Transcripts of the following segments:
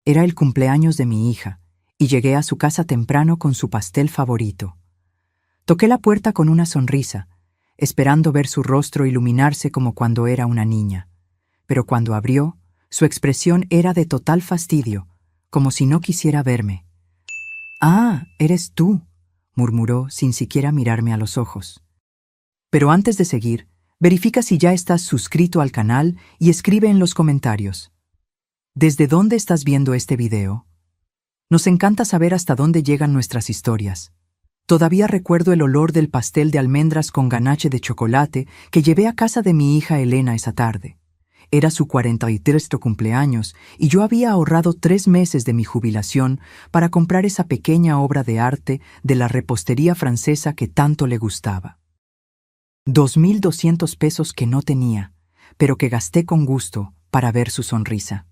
Era el cumpleaños de mi hija, y llegué a su casa temprano con su pastel favorito. Toqué la puerta con una sonrisa, esperando ver su rostro iluminarse como cuando era una niña. Pero cuando abrió, su expresión era de total fastidio, como si no quisiera verme. «Ah, eres tú», murmuró sin siquiera mirarme a los ojos. Pero antes de seguir, verifica si ya estás suscrito al canal y escribe en los comentarios. ¿Desde dónde estás viendo este video? Nos encanta saber hasta dónde llegan nuestras historias. Todavía recuerdo el olor del pastel de almendras con ganache de chocolate que llevé a casa de mi hija Elena esa tarde. Era su 43º cumpleaños y yo había ahorrado 3 meses de mi jubilación para comprar esa pequeña obra de arte de la repostería francesa que tanto le gustaba. 2.200 pesos que no tenía, pero que gasté con gusto para ver su sonrisa.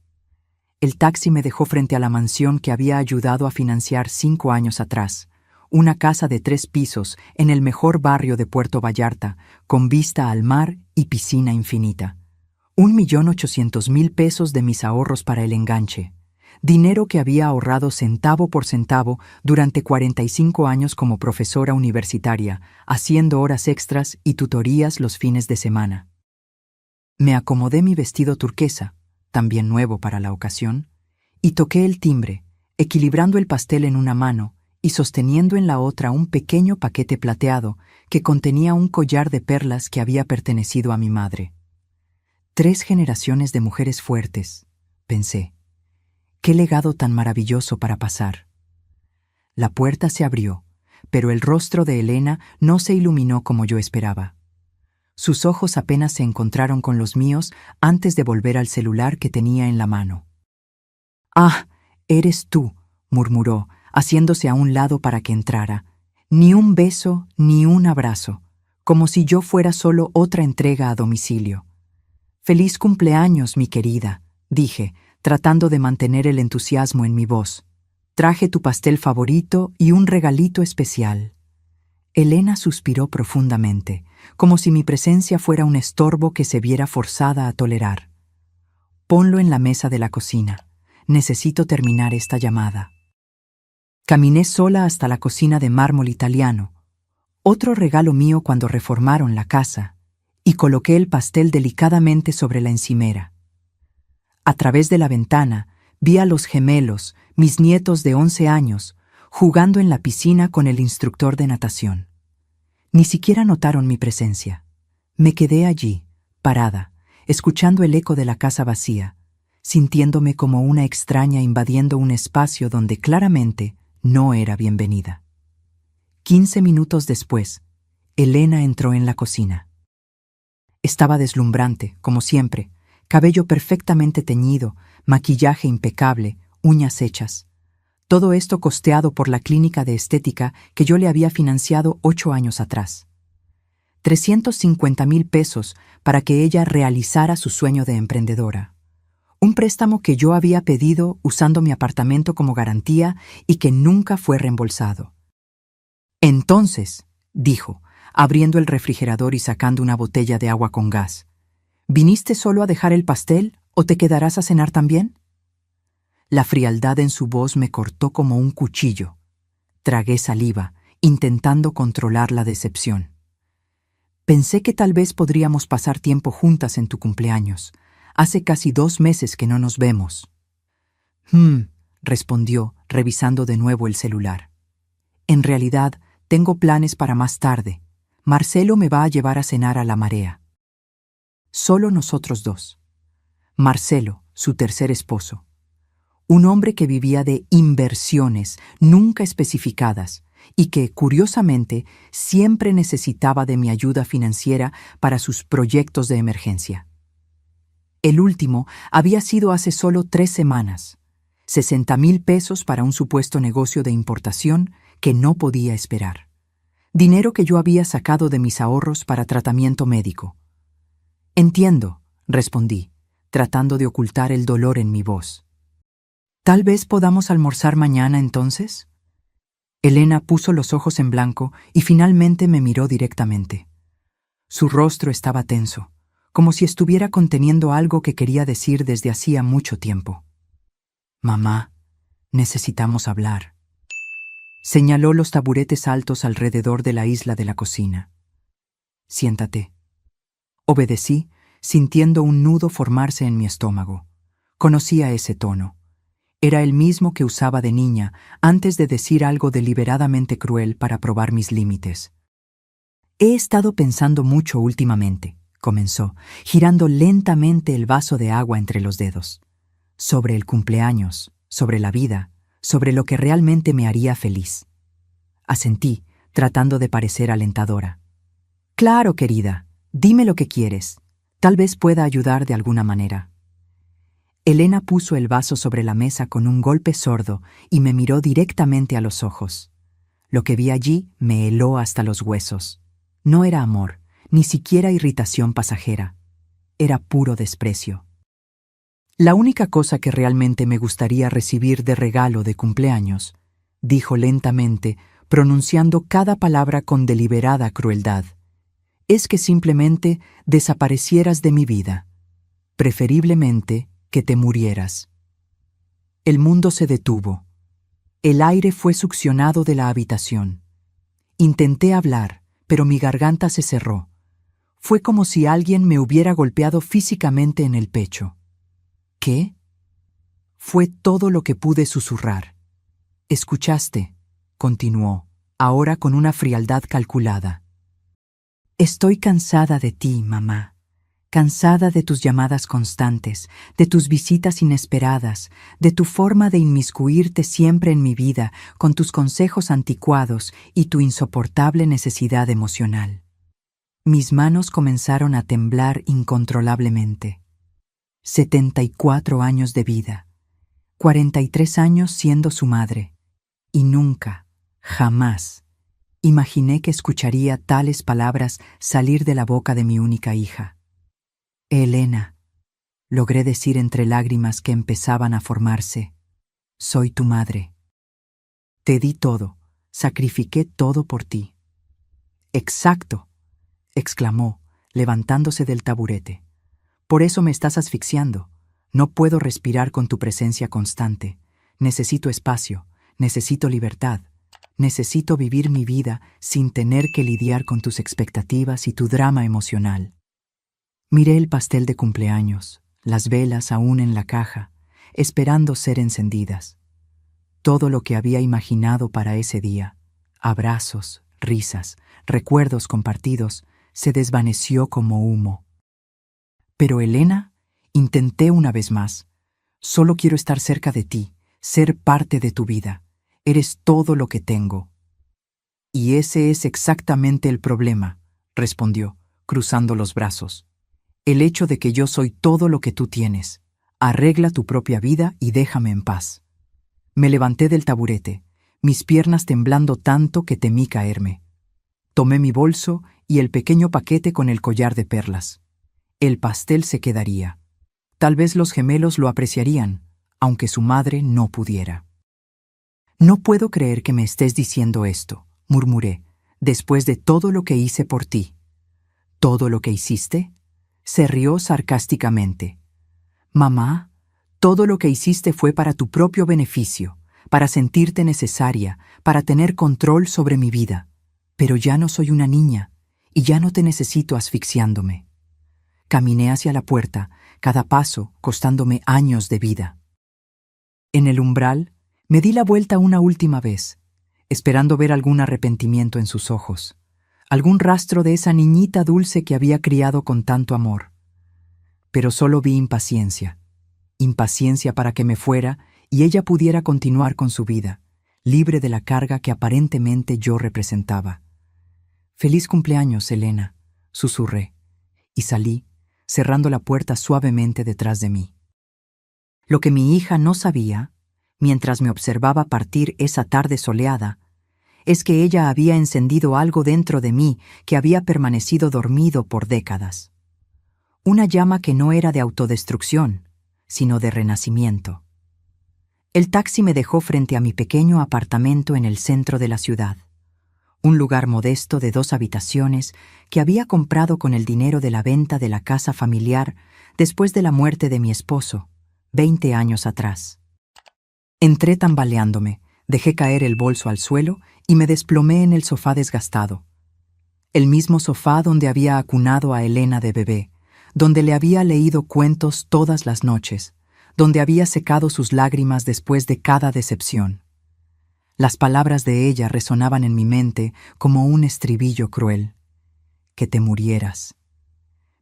El taxi me dejó frente a la mansión que había ayudado a financiar 5 años atrás, una casa de 3 pisos en el mejor barrio de Puerto Vallarta, con vista al mar y piscina infinita. 1.800.000 pesos de mis ahorros para el enganche, dinero que había ahorrado centavo por centavo durante 45 años como profesora universitaria, haciendo horas extras y tutorías los fines de semana. Me acomodé mi vestido turquesa, también nuevo para la ocasión, y toqué el timbre, equilibrando el pastel en una mano y sosteniendo en la otra un pequeño paquete plateado que contenía un collar de perlas que había pertenecido a mi madre. 3 generaciones de mujeres fuertes, pensé. Qué legado tan maravilloso para pasar. La puerta se abrió, pero el rostro de Elena no se iluminó como yo esperaba. Sus ojos apenas se encontraron con los míos antes de volver al celular que tenía en la mano. «Ah, eres tú», murmuró, haciéndose a un lado para que entrara. Ni un beso, ni un abrazo, como si yo fuera solo otra entrega a domicilio. «Feliz cumpleaños, mi querida», dije, tratando de mantener el entusiasmo en mi voz. «Traje tu pastel favorito y un regalito especial». Elena suspiró profundamente, como si mi presencia fuera un estorbo que se viera forzada a tolerar. «Ponlo en la mesa de la cocina. Necesito terminar esta llamada». Caminé sola hasta la cocina de mármol italiano, otro regalo mío cuando reformaron la casa, y coloqué el pastel delicadamente sobre la encimera. A través de la ventana vi a los gemelos, mis nietos de 11 años, jugando en la piscina con el instructor de natación. Ni siquiera notaron mi presencia. Me quedé allí, parada, escuchando el eco de la casa vacía, sintiéndome como una extraña invadiendo un espacio donde claramente no era bienvenida. 15 minutos después, Elena entró en la cocina. Estaba deslumbrante, como siempre, cabello perfectamente teñido, maquillaje impecable, uñas hechas. Todo esto costeado por la clínica de estética que yo le había financiado 8 años atrás. 350.000 pesos para que ella realizara su sueño de emprendedora. Un préstamo que yo había pedido usando mi apartamento como garantía y que nunca fue reembolsado. «Entonces», dijo, abriendo el refrigerador y sacando una botella de agua con gas, «¿viniste solo a dejar el pastel o te quedarás a cenar también?» La frialdad en su voz me cortó como un cuchillo. Tragué saliva, intentando controlar la decepción. «Pensé que tal vez podríamos pasar tiempo juntas en tu cumpleaños. Hace casi 2 meses que no nos vemos». Respondió, revisando de nuevo el celular. «En realidad, tengo planes para más tarde. Marcelo me va a llevar a cenar a La Marea». Solo nosotros 2. Marcelo, su tercer esposo. Un hombre que vivía de inversiones nunca especificadas y que, curiosamente, siempre necesitaba de mi ayuda financiera para sus proyectos de emergencia. El último había sido hace solo 3 semanas. 60.000 pesos para un supuesto negocio de importación que no podía esperar. Dinero que yo había sacado de mis ahorros para tratamiento médico. «Entiendo», respondí, tratando de ocultar el dolor en mi voz. «¿Tal vez podamos almorzar mañana entonces?» Elena puso los ojos en blanco y finalmente me miró directamente. Su rostro estaba tenso, como si estuviera conteniendo algo que quería decir desde hacía mucho tiempo. Mamá, necesitamos hablar. Señaló los taburetes altos alrededor de la isla de la cocina. Siéntate. Obedecí, sintiendo un nudo formarse en mi estómago. Conocía ese tono. Era el mismo que usaba de niña antes de decir algo deliberadamente cruel para probar mis límites. He estado pensando mucho últimamente, comenzó, girando lentamente el vaso de agua entre los dedos. Sobre el cumpleaños, sobre la vida, sobre lo que realmente me haría feliz. Asentí, tratando de parecer alentadora. Claro, querida, dime lo que quieres. Tal vez pueda ayudar de alguna manera. Elena puso el vaso sobre la mesa con un golpe sordo y me miró directamente a los ojos. Lo que vi allí me heló hasta los huesos. No era amor, ni siquiera irritación pasajera. Era puro desprecio. La única cosa que realmente me gustaría recibir de regalo de cumpleaños, dijo lentamente, pronunciando cada palabra con deliberada crueldad, es que simplemente desaparecieras de mi vida. Preferiblemente que te murieras. El mundo se detuvo. El aire fue succionado de la habitación. Intenté hablar, pero mi garganta se cerró. Fue como si alguien me hubiera golpeado físicamente en el pecho. ¿Qué? Fue todo lo que pude susurrar. «Escuchaste», continuó, ahora con una frialdad calculada. «Estoy cansada de ti, mamá. Cansada de tus llamadas constantes, de tus visitas inesperadas, de tu forma de inmiscuirte siempre en mi vida con tus consejos anticuados y tu insoportable necesidad emocional». Mis manos comenzaron a temblar incontrolablemente. 74 años de vida, 43 años siendo su madre, y nunca, jamás, imaginé que escucharía tales palabras salir de la boca de mi única hija. «Elena», logré decir entre lágrimas que empezaban a formarse, «soy tu madre. Te di todo, sacrifiqué todo por ti». «Exacto», exclamó, levantándose del taburete. «Por eso me estás asfixiando. No puedo respirar con tu presencia constante. Necesito espacio, necesito libertad. Necesito vivir mi vida sin tener que lidiar con tus expectativas y tu drama emocional». Miré el pastel de cumpleaños, las velas aún en la caja, esperando ser encendidas. Todo lo que había imaginado para ese día, abrazos, risas, recuerdos compartidos, se desvaneció como humo. «Pero Elena», intenté una vez más, «solo quiero estar cerca de ti, ser parte de tu vida. Eres todo lo que tengo». «Y ese es exactamente el problema», respondió, cruzando los brazos. «El hecho de que yo soy todo lo que tú tienes. Arregla tu propia vida y déjame en paz». Me levanté del taburete, mis piernas temblando tanto que temí caerme. Tomé mi bolso y el pequeño paquete con el collar de perlas. El pastel se quedaría. Tal vez los gemelos lo apreciarían, aunque su madre no pudiera. «No puedo creer que me estés diciendo esto», murmuré, «después de todo lo que hice por ti». «¿Todo lo que hiciste?», se rió sarcásticamente. «Mamá, todo lo que hiciste fue para tu propio beneficio, para sentirte necesaria, para tener control sobre mi vida. Pero ya no soy una niña, y ya no te necesito asfixiándome». Caminé hacia la puerta, cada paso costándome años de vida. En el umbral, me di la vuelta una última vez, esperando ver algún arrepentimiento en sus ojos, algún rastro de esa niñita dulce que había criado con tanto amor. Pero solo vi impaciencia. Impaciencia para que me fuera y ella pudiera continuar con su vida, libre de la carga que aparentemente yo representaba. «Feliz cumpleaños, Elena», susurré, y salí, cerrando la puerta suavemente detrás de mí. Lo que mi hija no sabía, mientras me observaba partir esa tarde soleada, es que ella había encendido algo dentro de mí que había permanecido dormido por décadas. Una llama que no era de autodestrucción, sino de renacimiento. El taxi me dejó frente a mi pequeño apartamento en el centro de la ciudad. Un lugar modesto de 2 habitaciones que había comprado con el dinero de la venta de la casa familiar después de la muerte de mi esposo, 20 años atrás. Entré tambaleándome, dejé caer el bolso al suelo y me desplomé en el sofá desgastado. El mismo sofá donde había acunado a Elena de bebé, donde le había leído cuentos todas las noches, donde había secado sus lágrimas después de cada decepción. Las palabras de ella resonaban en mi mente como un estribillo cruel. Que te murieras.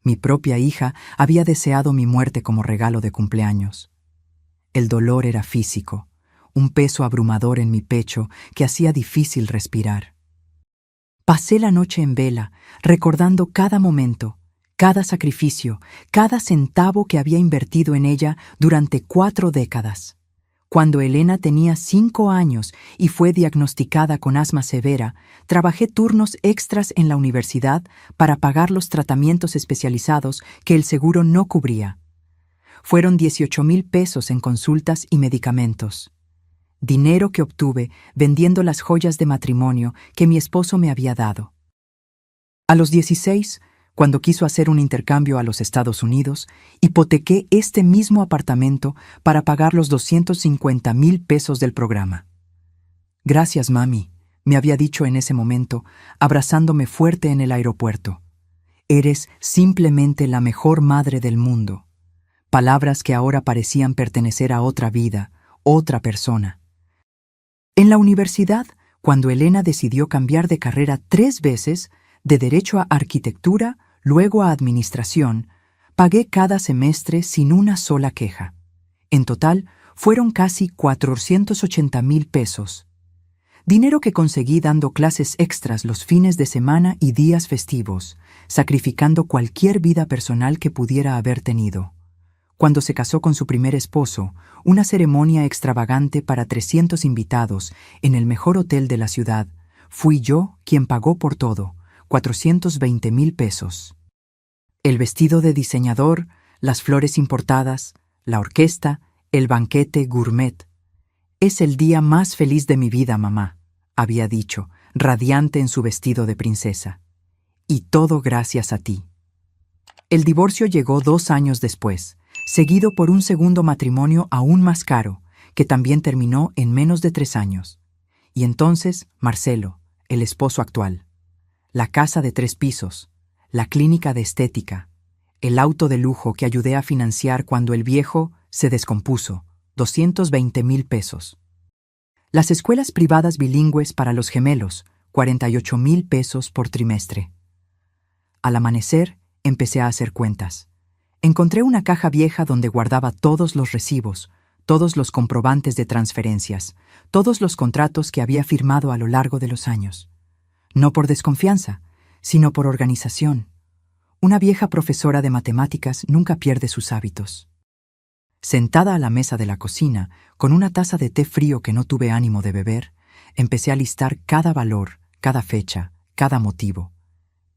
Mi propia hija había deseado mi muerte como regalo de cumpleaños. El dolor era físico, un peso abrumador en mi pecho que hacía difícil respirar. Pasé la noche en vela, recordando cada momento, cada sacrificio, cada centavo que había invertido en ella durante 4 décadas. Cuando Elena tenía 5 años y fue diagnosticada con asma severa, trabajé turnos extras en la universidad para pagar los tratamientos especializados que el seguro no cubría. Fueron 18,000 pesos en consultas y medicamentos. Dinero que obtuve vendiendo las joyas de matrimonio que mi esposo me había dado. A los 16, cuando quiso hacer un intercambio a los Estados Unidos, hipotequé este mismo apartamento para pagar los 250,000 pesos del programa. Gracias, mami, me había dicho en ese momento, abrazándome fuerte en el aeropuerto. Eres simplemente la mejor madre del mundo. Palabras que ahora parecían pertenecer a otra vida, otra persona. En la universidad, cuando Elena decidió cambiar de carrera 3 veces, de Derecho a Arquitectura, luego a Administración, pagué cada semestre sin una sola queja. En total, fueron casi 480,000 pesos. Dinero que conseguí dando clases extras los fines de semana y días festivos, sacrificando cualquier vida personal que pudiera haber tenido. Cuando se casó con su primer esposo, una ceremonia extravagante para 300 invitados en el mejor hotel de la ciudad, fui yo quien pagó por todo, 420,000 pesos. El vestido de diseñador, las flores importadas, la orquesta, el banquete gourmet. Es el día más feliz de mi vida, mamá, había dicho, radiante en su vestido de princesa. Y todo gracias a ti. El divorcio llegó 2 años después, seguido por un segundo matrimonio aún más caro, que también terminó en menos de 3 años. Y entonces, Marcelo, el esposo actual. La casa de 3 pisos, la clínica de estética, el auto de lujo que ayudé a financiar cuando el viejo se descompuso, 220,000 pesos. Las escuelas privadas bilingües para los gemelos, 48,000 pesos por trimestre. Al amanecer, empecé a hacer cuentas. Encontré una caja vieja donde guardaba todos los recibos, todos los comprobantes de transferencias, todos los contratos que había firmado a lo largo de los años. No por desconfianza, sino por organización. Una vieja profesora de matemáticas nunca pierde sus hábitos. Sentada a la mesa de la cocina, con una taza de té frío que no tuve ánimo de beber, empecé a listar cada valor, cada fecha, cada motivo.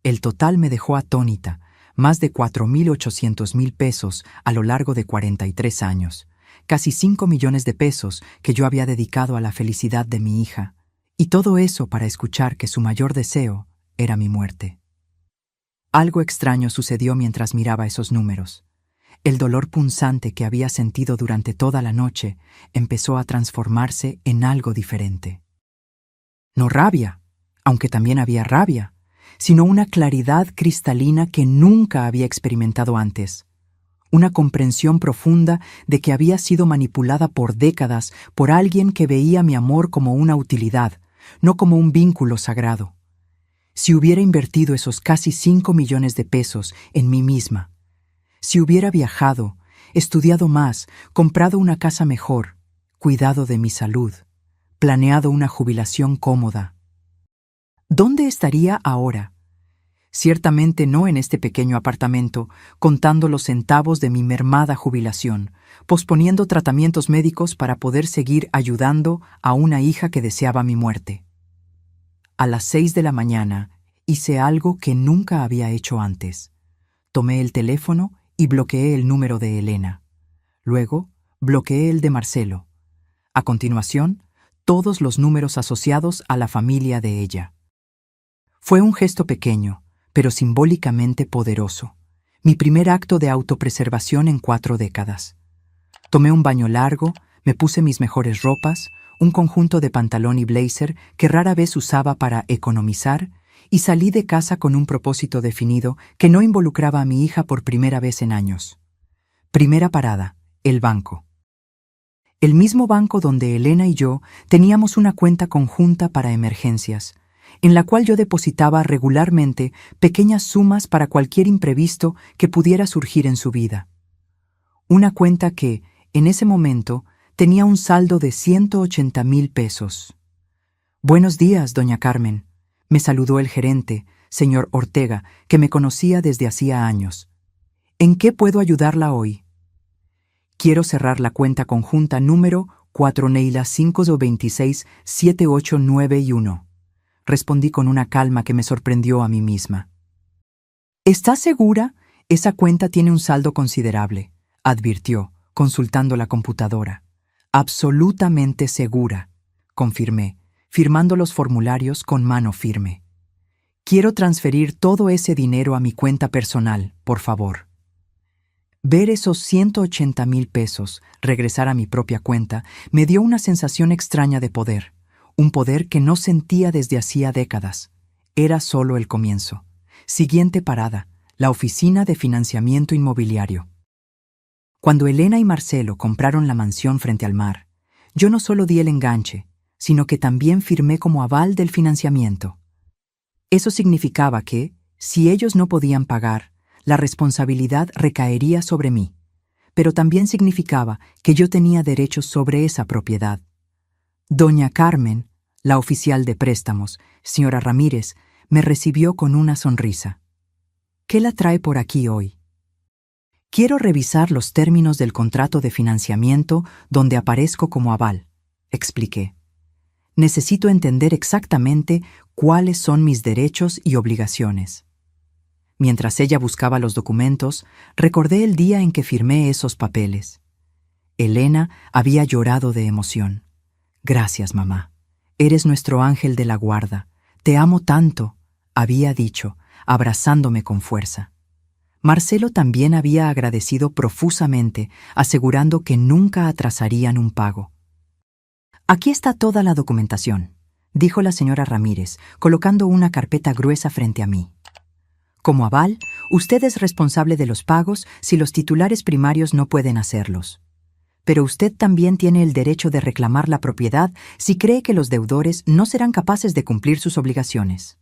El total me dejó atónita, más de 4,800,000 pesos a lo largo de 43 años, casi 5 millones de pesos que yo había dedicado a la felicidad de mi hija, y todo eso para escuchar que su mayor deseo era mi muerte. Algo extraño sucedió mientras miraba esos números. El dolor punzante que había sentido durante toda la noche empezó a transformarse en algo diferente. No rabia, aunque también había rabia, sino una claridad cristalina que nunca había experimentado antes. Una comprensión profunda de que había sido manipulada por décadas por alguien que veía mi amor como una utilidad, no como un vínculo sagrado. Si hubiera invertido esos casi 5 millones de pesos en mí misma, si hubiera viajado, estudiado más, comprado una casa mejor, cuidado de mi salud, planeado una jubilación cómoda, ¿dónde estaría ahora? Ciertamente no en este pequeño apartamento, contando los centavos de mi mermada jubilación, posponiendo tratamientos médicos para poder seguir ayudando a una hija que deseaba mi muerte. A las 6 de la mañana hice algo que nunca había hecho antes. Tomé el teléfono y bloqueé el número de Elena. Luego, bloqueé el de Marcelo. A continuación, todos los números asociados a la familia de ella. Fue un gesto pequeño, pero simbólicamente poderoso. Mi primer acto de autopreservación en 4 décadas. Tomé un baño largo, Me puse mis mejores ropas, un conjunto de pantalón y blazer que rara vez usaba para economizar, y salí de casa con un propósito definido que no involucraba a mi hija por primera vez en años. Primera parada, el banco. El mismo banco donde Elena y yo teníamos una cuenta conjunta para emergencias, en la cual yo depositaba regularmente pequeñas sumas para cualquier imprevisto que pudiera surgir en su vida. Una cuenta que, en ese momento, tenía un saldo de 180,000 pesos. «Buenos días, doña Carmen», me saludó el gerente, señor Ortega, que me conocía desde hacía años. «¿En qué puedo ayudarla hoy?» «Quiero cerrar la cuenta conjunta número 4 Neila 526 7891», respondí con una calma que me sorprendió a mí misma. «¿Estás segura? Esa cuenta tiene un saldo considerable», advirtió, consultando la computadora. «Absolutamente segura», confirmé, firmando los formularios con mano firme. «Quiero transferir todo ese dinero a mi cuenta personal, por favor». Ver esos 180,000 pesos regresar a mi propia cuenta me dio una sensación extraña de poder, un poder que no sentía desde hacía décadas. Era solo el comienzo. Siguiente parada, la oficina de financiamiento inmobiliario. Cuando Elena y Marcelo compraron la mansión frente al mar, yo no solo di el enganche, sino que también firmé como aval del financiamiento. Eso significaba que, si ellos no podían pagar, la responsabilidad recaería sobre mí, pero también significaba que yo tenía derechos sobre esa propiedad. Doña Carmen, la oficial de préstamos, señora Ramírez, me recibió con una sonrisa. «¿Qué la trae por aquí hoy?» «Quiero revisar los términos del contrato de financiamiento donde aparezco como aval», expliqué. «Necesito entender exactamente cuáles son mis derechos y obligaciones». Mientras ella buscaba los documentos, recordé el día en que firmé esos papeles. Elena había llorado de emoción. «Gracias, mamá. Eres nuestro ángel de la guarda. Te amo tanto», había dicho, abrazándome con fuerza. Marcelo también había agradecido profusamente, asegurando que nunca atrasarían un pago. «Aquí está toda la documentación», dijo la señora Ramírez, colocando una carpeta gruesa frente a mí. «Como aval, usted es responsable de los pagos si los titulares primarios no pueden hacerlos. Pero usted también tiene el derecho de reclamar la propiedad si cree que los deudores no serán capaces de cumplir sus obligaciones».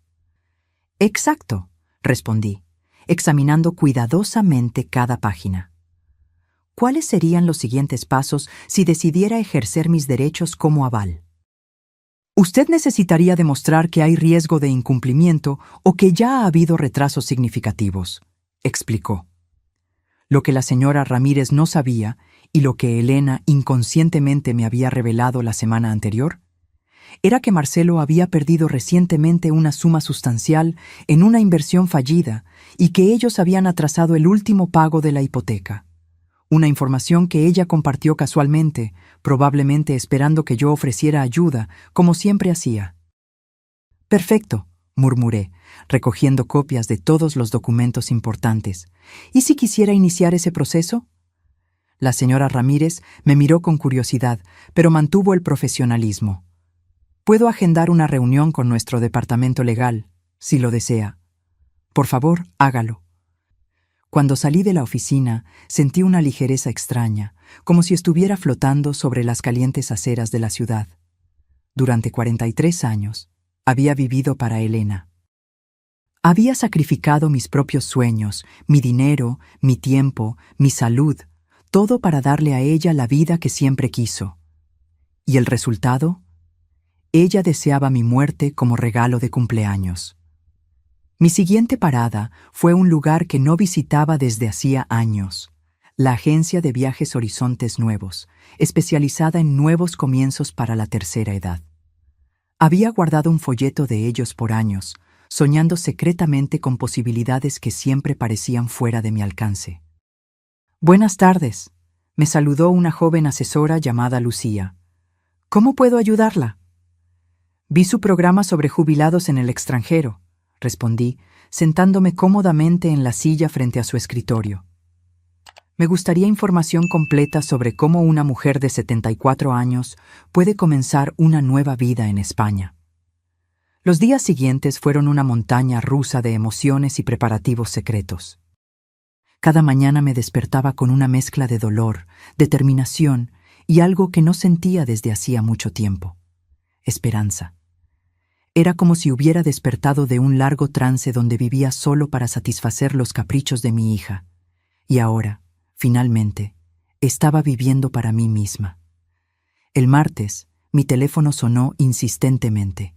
«Exacto», respondí, examinando cuidadosamente cada página. «¿Cuáles serían los siguientes pasos si decidiera ejercer mis derechos como aval?» «Usted necesitaría demostrar que hay riesgo de incumplimiento o que ya ha habido retrasos significativos», explicó. Lo que la señora Ramírez no sabía, y lo que Elena inconscientemente me había revelado la semana anterior, era que Marcelo había perdido recientemente una suma sustancial en una inversión fallida y que ellos habían atrasado el último pago de la hipoteca. Una información que ella compartió casualmente, probablemente esperando que yo ofreciera ayuda, como siempre hacía. «Perfecto», murmuré, recogiendo copias de todos los documentos importantes. «¿Y si quisiera iniciar ese proceso?» La señora Ramírez me miró con curiosidad, pero mantuvo el profesionalismo. «Puedo agendar una reunión con nuestro departamento legal, si lo desea. Por favor, hágalo». Cuando salí de la oficina, sentí una ligereza extraña, como si estuviera flotando sobre las calientes aceras de la ciudad. Durante 43 años, había vivido para Elena. Había sacrificado mis propios sueños, mi dinero, mi tiempo, mi salud, todo para darle a ella la vida que siempre quiso. ¿Y el resultado? Ella deseaba mi muerte como regalo de cumpleaños. Mi siguiente parada fue un lugar que no visitaba desde hacía años, la agencia de viajes Horizontes Nuevos, especializada en nuevos comienzos para la tercera edad. Había guardado un folleto de ellos por años, soñando secretamente con posibilidades que siempre parecían fuera de mi alcance. «Buenas tardes», me saludó una joven asesora llamada Lucía. «¿Cómo puedo ayudarla?» «Vi su programa sobre jubilados en el extranjero», respondí, sentándome cómodamente en la silla frente a su escritorio. Me gustaría información completa sobre cómo una mujer de 74 años puede comenzar una nueva vida en España. Los días siguientes fueron una montaña rusa de emociones y preparativos secretos. Cada mañana me despertaba con una mezcla de dolor, determinación y algo que no sentía desde hacía mucho tiempo: esperanza. Era como si hubiera despertado de un largo trance donde vivía solo para satisfacer los caprichos de mi hija. Y ahora, finalmente, estaba viviendo para mí misma. El martes, mi teléfono sonó insistentemente.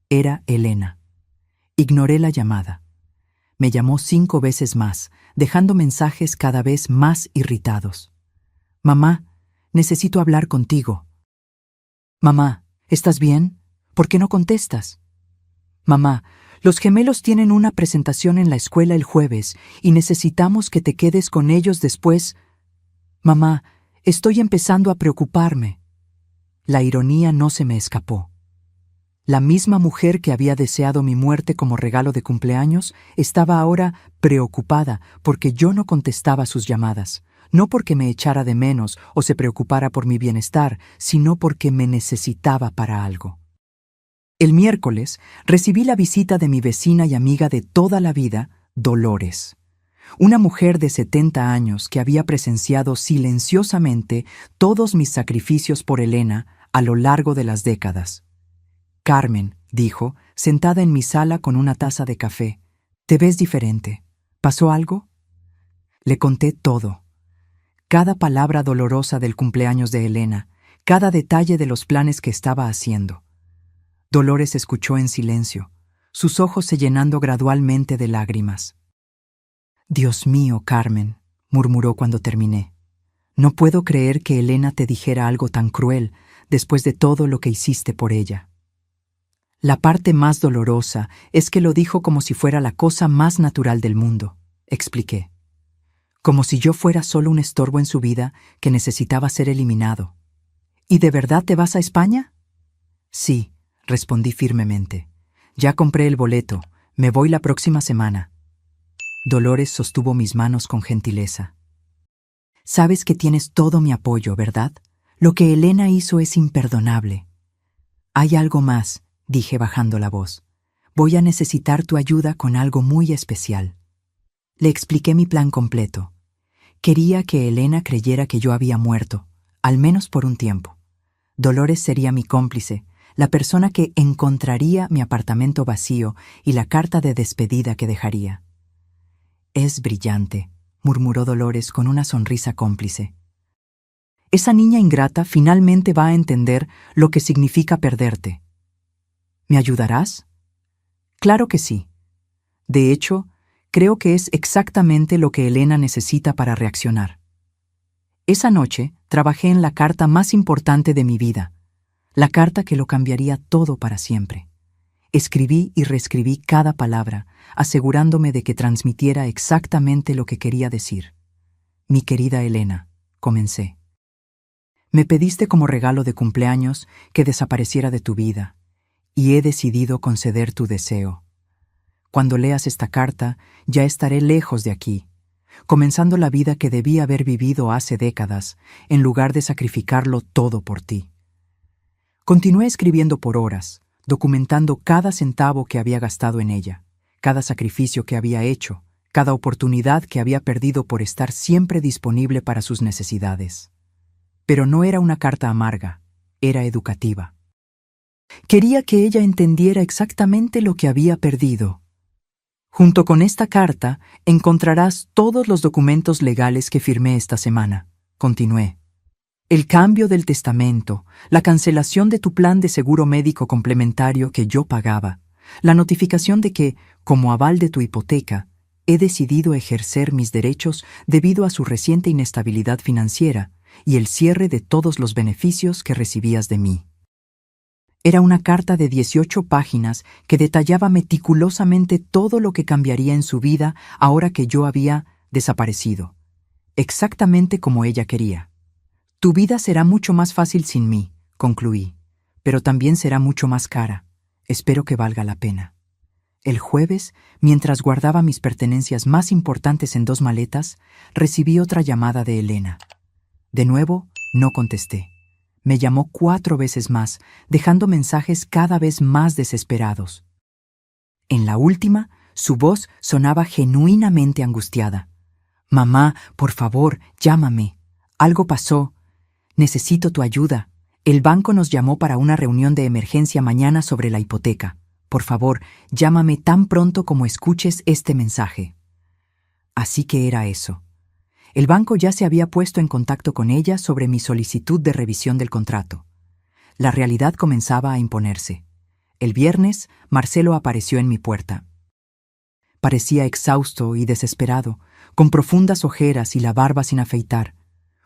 Era Elena. Ignoré la llamada. Me llamó 5 veces más, dejando mensajes cada vez más irritados. «Mamá, necesito hablar contigo». «Mamá, ¿estás bien? ¿Por qué no contestas?» «Mamá, los gemelos tienen una presentación en la escuela el jueves y necesitamos que te quedes con ellos después». «Mamá, estoy empezando a preocuparme». La ironía no se me escapó. La misma mujer que había deseado mi muerte como regalo de cumpleaños estaba ahora preocupada porque yo no contestaba sus llamadas, no porque me echara de menos o se preocupara por mi bienestar, sino porque me necesitaba para algo. El miércoles recibí la visita de mi vecina y amiga de toda la vida, Dolores, una mujer de 70 años que había presenciado silenciosamente todos mis sacrificios por Elena a lo largo de las décadas. «Carmen», dijo, sentada en mi sala con una taza de café, «te ves diferente. ¿Pasó algo?» Le conté todo. Cada palabra dolorosa del cumpleaños de Elena, cada detalle de los planes que estaba haciendo. Dolores escuchó en silencio, sus ojos se llenando gradualmente de lágrimas. «Dios mío, Carmen», murmuró cuando terminé. «No puedo creer que Elena te dijera algo tan cruel después de todo lo que hiciste por ella». «La parte más dolorosa es que lo dijo como si fuera la cosa más natural del mundo», expliqué. «Como si yo fuera solo un estorbo en su vida que necesitaba ser eliminado». «¿Y de verdad te vas a España?» «Sí», respondí firmemente. «Ya compré el boleto. Me voy la próxima semana». Dolores sostuvo mis manos con gentileza. «Sabes que tienes todo mi apoyo, ¿verdad? Lo que Elena hizo es imperdonable». «Hay algo más», dije bajando la voz. «Voy a necesitar tu ayuda con algo muy especial». Le expliqué mi plan completo. Quería que Elena creyera que yo había muerto, al menos por un tiempo. Dolores sería mi cómplice, la persona que encontraría mi apartamento vacío y la carta de despedida que dejaría. «Es brillante», murmuró Dolores con una sonrisa cómplice. «Esa niña ingrata finalmente va a entender lo que significa perderte». «¿Me ayudarás?» «Claro que sí. De hecho, creo que es exactamente lo que Elena necesita para reaccionar». Esa noche trabajé en la carta más importante de mi vida, la carta que lo cambiaría todo para siempre. Escribí y reescribí cada palabra, asegurándome de que transmitiera exactamente lo que quería decir. «Mi querida Elena», comencé. «Me pediste como regalo de cumpleaños que desapareciera de tu vida, y he decidido conceder tu deseo. Cuando leas esta carta, ya estaré lejos de aquí, comenzando la vida que debí haber vivido hace décadas, en lugar de sacrificarlo todo por ti». Continué escribiendo por horas, documentando cada centavo que había gastado en ella, cada sacrificio que había hecho, cada oportunidad que había perdido por estar siempre disponible para sus necesidades. Pero no era una carta amarga, era educativa. Quería que ella entendiera exactamente lo que había perdido. «Junto con esta carta encontrarás todos los documentos legales que firmé esta semana», continué. «El cambio del testamento, la cancelación de tu plan de seguro médico complementario que yo pagaba, la notificación de que, como aval de tu hipoteca, he decidido ejercer mis derechos debido a su reciente inestabilidad financiera y el cierre de todos los beneficios que recibías de mí». Era una carta de 18 páginas que detallaba meticulosamente todo lo que cambiaría en su vida ahora que yo había desaparecido, exactamente como ella quería. «Tu vida será mucho más fácil sin mí», concluí, «pero también será mucho más cara. Espero que valga la pena». El jueves, mientras guardaba mis pertenencias más importantes en 2 maletas, recibí otra llamada de Elena. De nuevo, no contesté. Me llamó 4 veces más, dejando mensajes cada vez más desesperados. En la última, su voz sonaba genuinamente angustiada. «Mamá, por favor, llámame. Algo pasó. Necesito tu ayuda. El banco nos llamó para una reunión de emergencia mañana sobre la hipoteca. Por favor, llámame tan pronto como escuches este mensaje». Así que era eso. El banco ya se había puesto en contacto con ella sobre mi solicitud de revisión del contrato. La realidad comenzaba a imponerse. El viernes, Marcelo apareció en mi puerta. Parecía exhausto y desesperado, con profundas ojeras y la barba sin afeitar,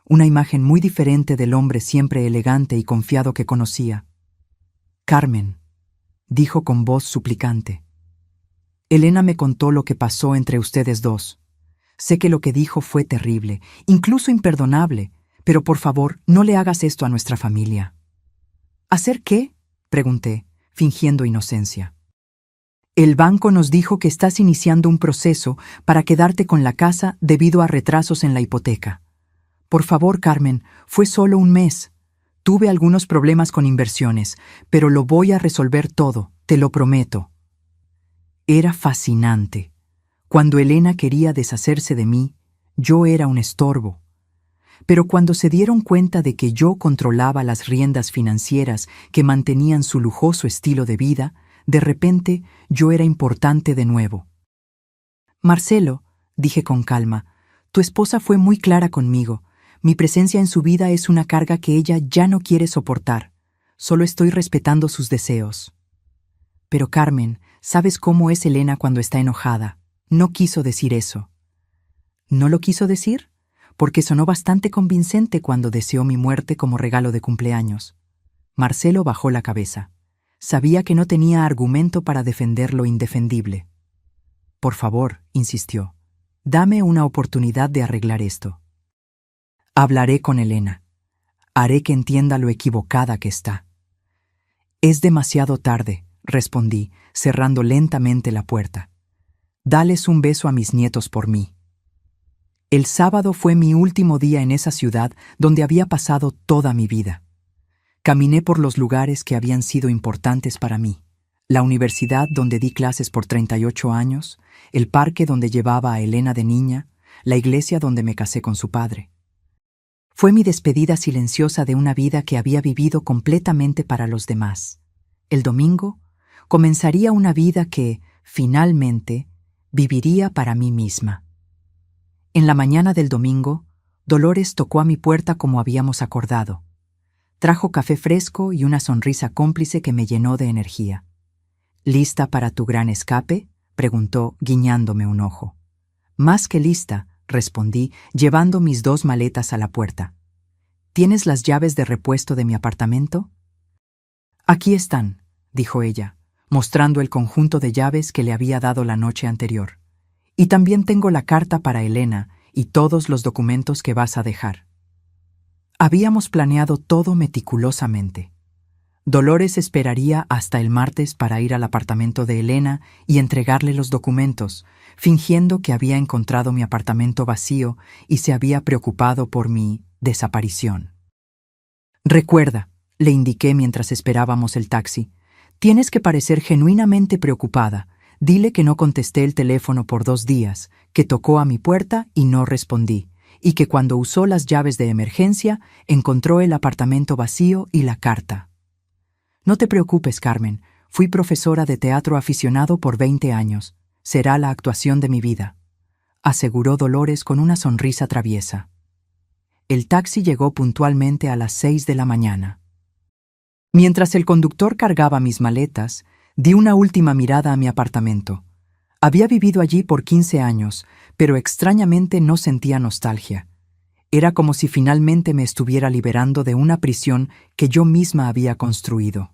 una imagen muy diferente del hombre siempre elegante y confiado que conocía. «Carmen», dijo con voz suplicante. «Elena me contó lo que pasó entre ustedes dos. Sé que lo que dijo fue terrible, incluso imperdonable, pero por favor, no le hagas esto a nuestra familia». «¿Hacer qué?», pregunté, fingiendo inocencia. «El banco nos dijo que estás iniciando un proceso para quedarte con la casa debido a retrasos en la hipoteca. Por favor, Carmen, fue solo un mes. Tuve algunos problemas con inversiones, pero lo voy a resolver todo, te lo prometo». Era fascinante. Cuando Elena quería deshacerse de mí, yo era un estorbo. Pero cuando se dieron cuenta de que yo controlaba las riendas financieras que mantenían su lujoso estilo de vida, de repente yo era importante de nuevo. «Marcelo», dije con calma, «tu esposa fue muy clara conmigo. Mi presencia en su vida es una carga que ella ya no quiere soportar. Solo estoy respetando sus deseos». «Pero Carmen, ¿sabes cómo es Elena cuando está enojada? No quiso decir eso». «¿No lo quiso decir?», porque sonó bastante convincente cuando deseó mi muerte como regalo de cumpleaños. Marcelo bajó la cabeza. Sabía que no tenía argumento para defender lo indefendible. «Por favor», insistió, «dame una oportunidad de arreglar esto. Hablaré con Elena. Haré que entienda lo equivocada que está». «Es demasiado tarde», respondí, cerrando lentamente la puerta. «Dales un beso a mis nietos por mí». El sábado fue mi último día en esa ciudad donde había pasado toda mi vida. Caminé por los lugares que habían sido importantes para mí: la universidad donde di clases por 38 años, el parque donde llevaba a Elena de niña, la iglesia donde me casé con su padre. Fue mi despedida silenciosa de una vida que había vivido completamente para los demás. El domingo comenzaría una vida que, finalmente, viviría para mí misma. En la mañana del domingo, Dolores tocó a mi puerta como habíamos acordado. Trajo café fresco y una sonrisa cómplice que me llenó de energía. «¿Lista para tu gran escape?», preguntó, guiñándome un ojo. «Más que lista», respondí, llevando mis 2 maletas a la puerta. «¿Tienes las llaves de repuesto de mi apartamento?». «Aquí están», dijo ella, mostrando el conjunto de llaves que le había dado la noche anterior. «Y también tengo la carta para Elena y todos los documentos que vas a dejar». Habíamos planeado todo meticulosamente. Dolores esperaría hasta el martes para ir al apartamento de Elena y entregarle los documentos, fingiendo que había encontrado mi apartamento vacío y se había preocupado por mi desaparición. «Recuerda», le indiqué mientras esperábamos el taxi, «tienes que parecer genuinamente preocupada. Dile que no contesté el teléfono por 2 días, que tocó a mi puerta y no respondí, y que cuando usó las llaves de emergencia encontró el apartamento vacío y la carta». «No te preocupes, Carmen. Fui profesora de teatro aficionado por 20 años. Será la actuación de mi vida», aseguró Dolores con una sonrisa traviesa. El taxi llegó puntualmente a las 6 de la mañana. Mientras el conductor cargaba mis maletas, di una última mirada a mi apartamento. Había vivido allí por 15 años, pero extrañamente no sentía nostalgia. Era como si finalmente me estuviera liberando de una prisión que yo misma había construido.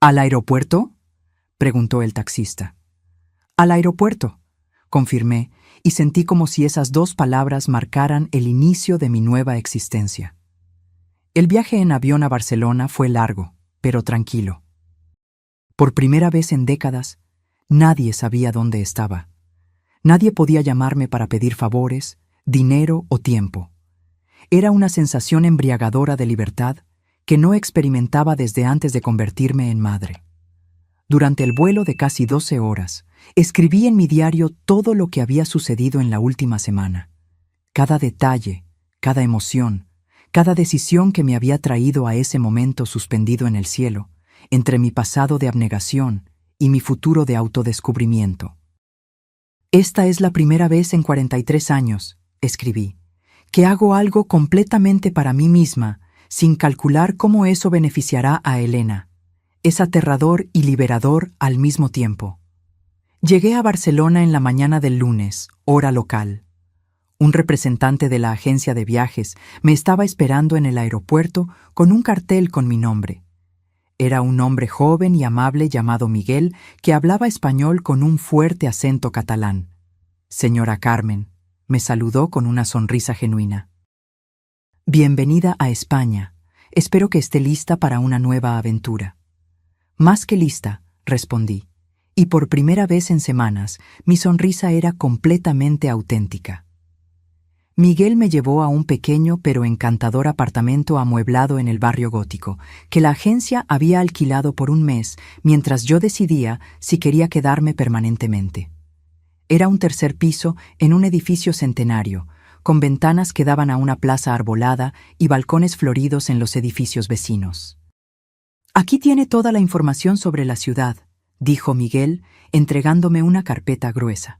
«¿Al aeropuerto?», preguntó el taxista. «Al aeropuerto», confirmé, y sentí como si esas 2 palabras marcaran el inicio de mi nueva existencia. El viaje en avión a Barcelona fue largo, pero tranquilo. Por primera vez en décadas, Nadie sabía dónde estaba. Nadie podía llamarme para pedir favores, dinero o tiempo. Era una sensación embriagadora de libertad que no experimentaba desde antes de convertirme en madre. Durante el vuelo de casi 12 horas, escribí en mi diario todo lo que había sucedido en la última semana. Cada detalle, cada emoción, cada decisión que me había traído a ese momento suspendido en el cielo, entre mi pasado de abnegación y mi futuro de autodescubrimiento. Esta es la primera vez en 43 años, escribí, que hago algo completamente para mí misma, sin calcular cómo eso beneficiará a Elena. Es aterrador y liberador al mismo tiempo. Llegué a Barcelona en la mañana del lunes, hora local. Un representante de la agencia de viajes me estaba esperando en el aeropuerto con un cartel con mi nombre. Era un hombre joven y amable llamado Miguel que hablaba español con un fuerte acento catalán. Señora Carmen, me saludó con una sonrisa genuina. Bienvenida a España. Espero que esté lista para una nueva aventura. Más que lista, respondí, y por primera vez en semanas mi sonrisa era completamente auténtica. Miguel me llevó a un pequeño pero encantador apartamento amueblado en el barrio gótico, que la agencia había alquilado por un mes mientras yo decidía si quería quedarme permanentemente. Era un tercer piso en un edificio centenario, con ventanas que daban a una plaza arbolada y balcones floridos en los edificios vecinos. Aquí tiene toda la información sobre la ciudad, dijo Miguel, entregándome una carpeta gruesa.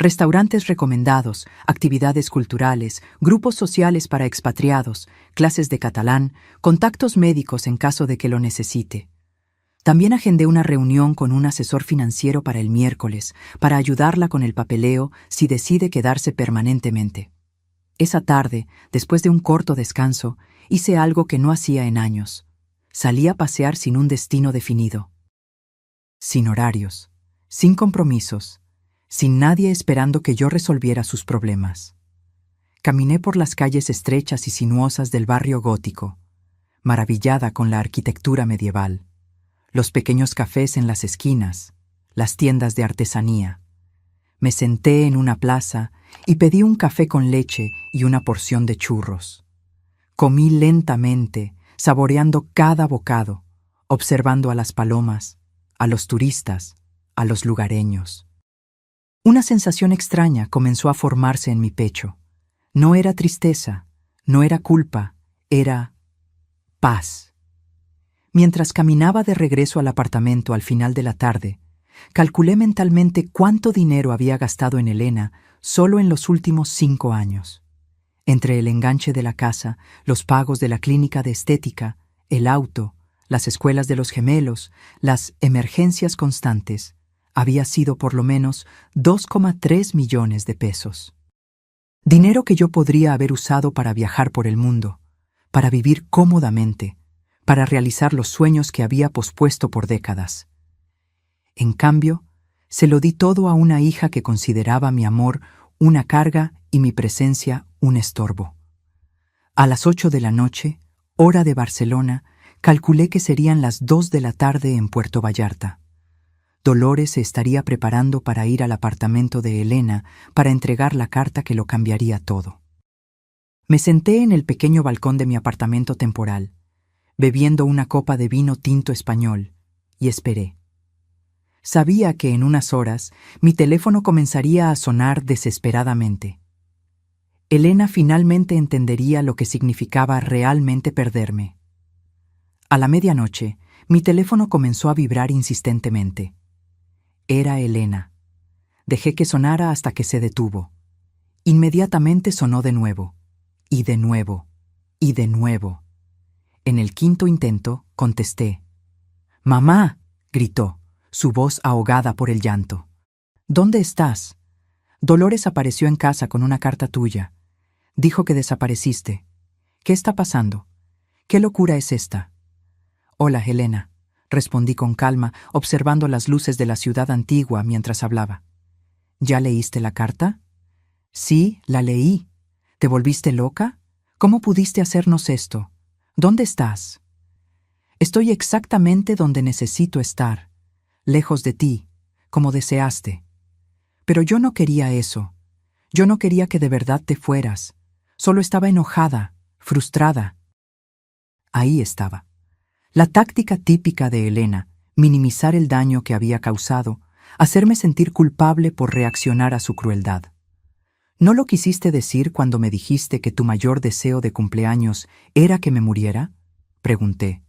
Restaurantes recomendados, actividades culturales, grupos sociales para expatriados, clases de catalán, contactos médicos en caso de que lo necesite. También agendé una reunión con un asesor financiero para el miércoles, para ayudarla con el papeleo si decide quedarse permanentemente. Esa tarde, después de un corto descanso, hice algo que no hacía en años. Salí a pasear sin un destino definido. Sin horarios, sin compromisos, sin nadie esperando que yo resolviera sus problemas. Caminé por las calles estrechas y sinuosas del barrio gótico, maravillada con la arquitectura medieval, los pequeños cafés en las esquinas, las tiendas de artesanía. Me senté en una plaza y pedí un café con leche y una porción de churros. Comí lentamente, saboreando cada bocado, observando a las palomas, a los turistas, a los lugareños. Una sensación extraña comenzó a formarse en mi pecho. No era tristeza, no era culpa, era paz. Mientras caminaba de regreso al apartamento al final de la tarde, calculé mentalmente cuánto dinero había gastado en Elena solo en los últimos 5 años. Entre el enganche de la casa, los pagos de la clínica de estética, el auto, las escuelas de los gemelos, las emergencias constantes, había sido por lo menos 2,3 millones de pesos. Dinero que yo podría haber usado para viajar por el mundo, para vivir cómodamente, para realizar los sueños que había pospuesto por décadas. En cambio, se lo di todo a una hija que consideraba mi amor una carga y mi presencia un estorbo. A las 8 de la noche, hora de Barcelona, calculé que serían las 2 de la tarde en Puerto Vallarta. Dolores se estaría preparando para ir al apartamento de Elena para entregar la carta que lo cambiaría todo. Me senté en el pequeño balcón de mi apartamento temporal, bebiendo una copa de vino tinto español, y esperé. Sabía que en unas horas mi teléfono comenzaría a sonar desesperadamente. Elena finalmente entendería lo que significaba realmente perderme. A la medianoche, mi teléfono comenzó a vibrar insistentemente. Era Elena. Dejé que sonara hasta que se detuvo. Inmediatamente sonó de nuevo, y de nuevo, y de nuevo. En el quinto intento, contesté. «¡Mamá!», gritó, su voz ahogada por el llanto. «¿Dónde estás? Dolores apareció en casa con una carta tuya. Dijo que desapareciste. ¿Qué está pasando? ¿Qué locura es esta?» «Hola, Elena», respondí con calma, observando las luces de la ciudad antigua mientras hablaba. «¿Ya leíste la carta?» «Sí, la leí. ¿Te volviste loca? ¿Cómo pudiste hacernos esto? ¿Dónde estás?» «Estoy exactamente donde necesito estar, lejos de ti, como deseaste. Pero yo no quería eso. Yo no quería que de verdad te fueras. Solo estaba enojada, frustrada. Ahí estaba. La táctica típica de Elena, minimizar el daño que había causado, hacerme sentir culpable por reaccionar a su crueldad. ¿No lo quisiste decir cuando me dijiste que tu mayor deseo de cumpleaños era que me muriera? Pregunté,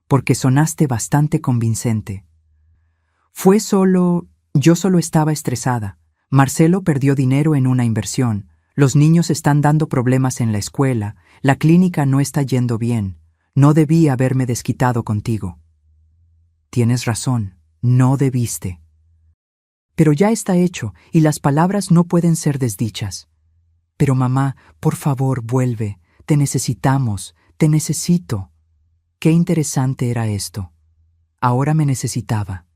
porque sonaste bastante convincente. Yo solo estaba estresada. Marcelo perdió dinero en una inversión. Los niños están dando problemas en la escuela. La clínica no está yendo bien. No debí haberme desquitado contigo. Tienes razón, no debiste. Pero ya está hecho y las palabras no pueden ser desdichas. Pero mamá, por favor, vuelve. Te necesitamos, te necesito. Qué interesante era esto. Ahora me necesitaba.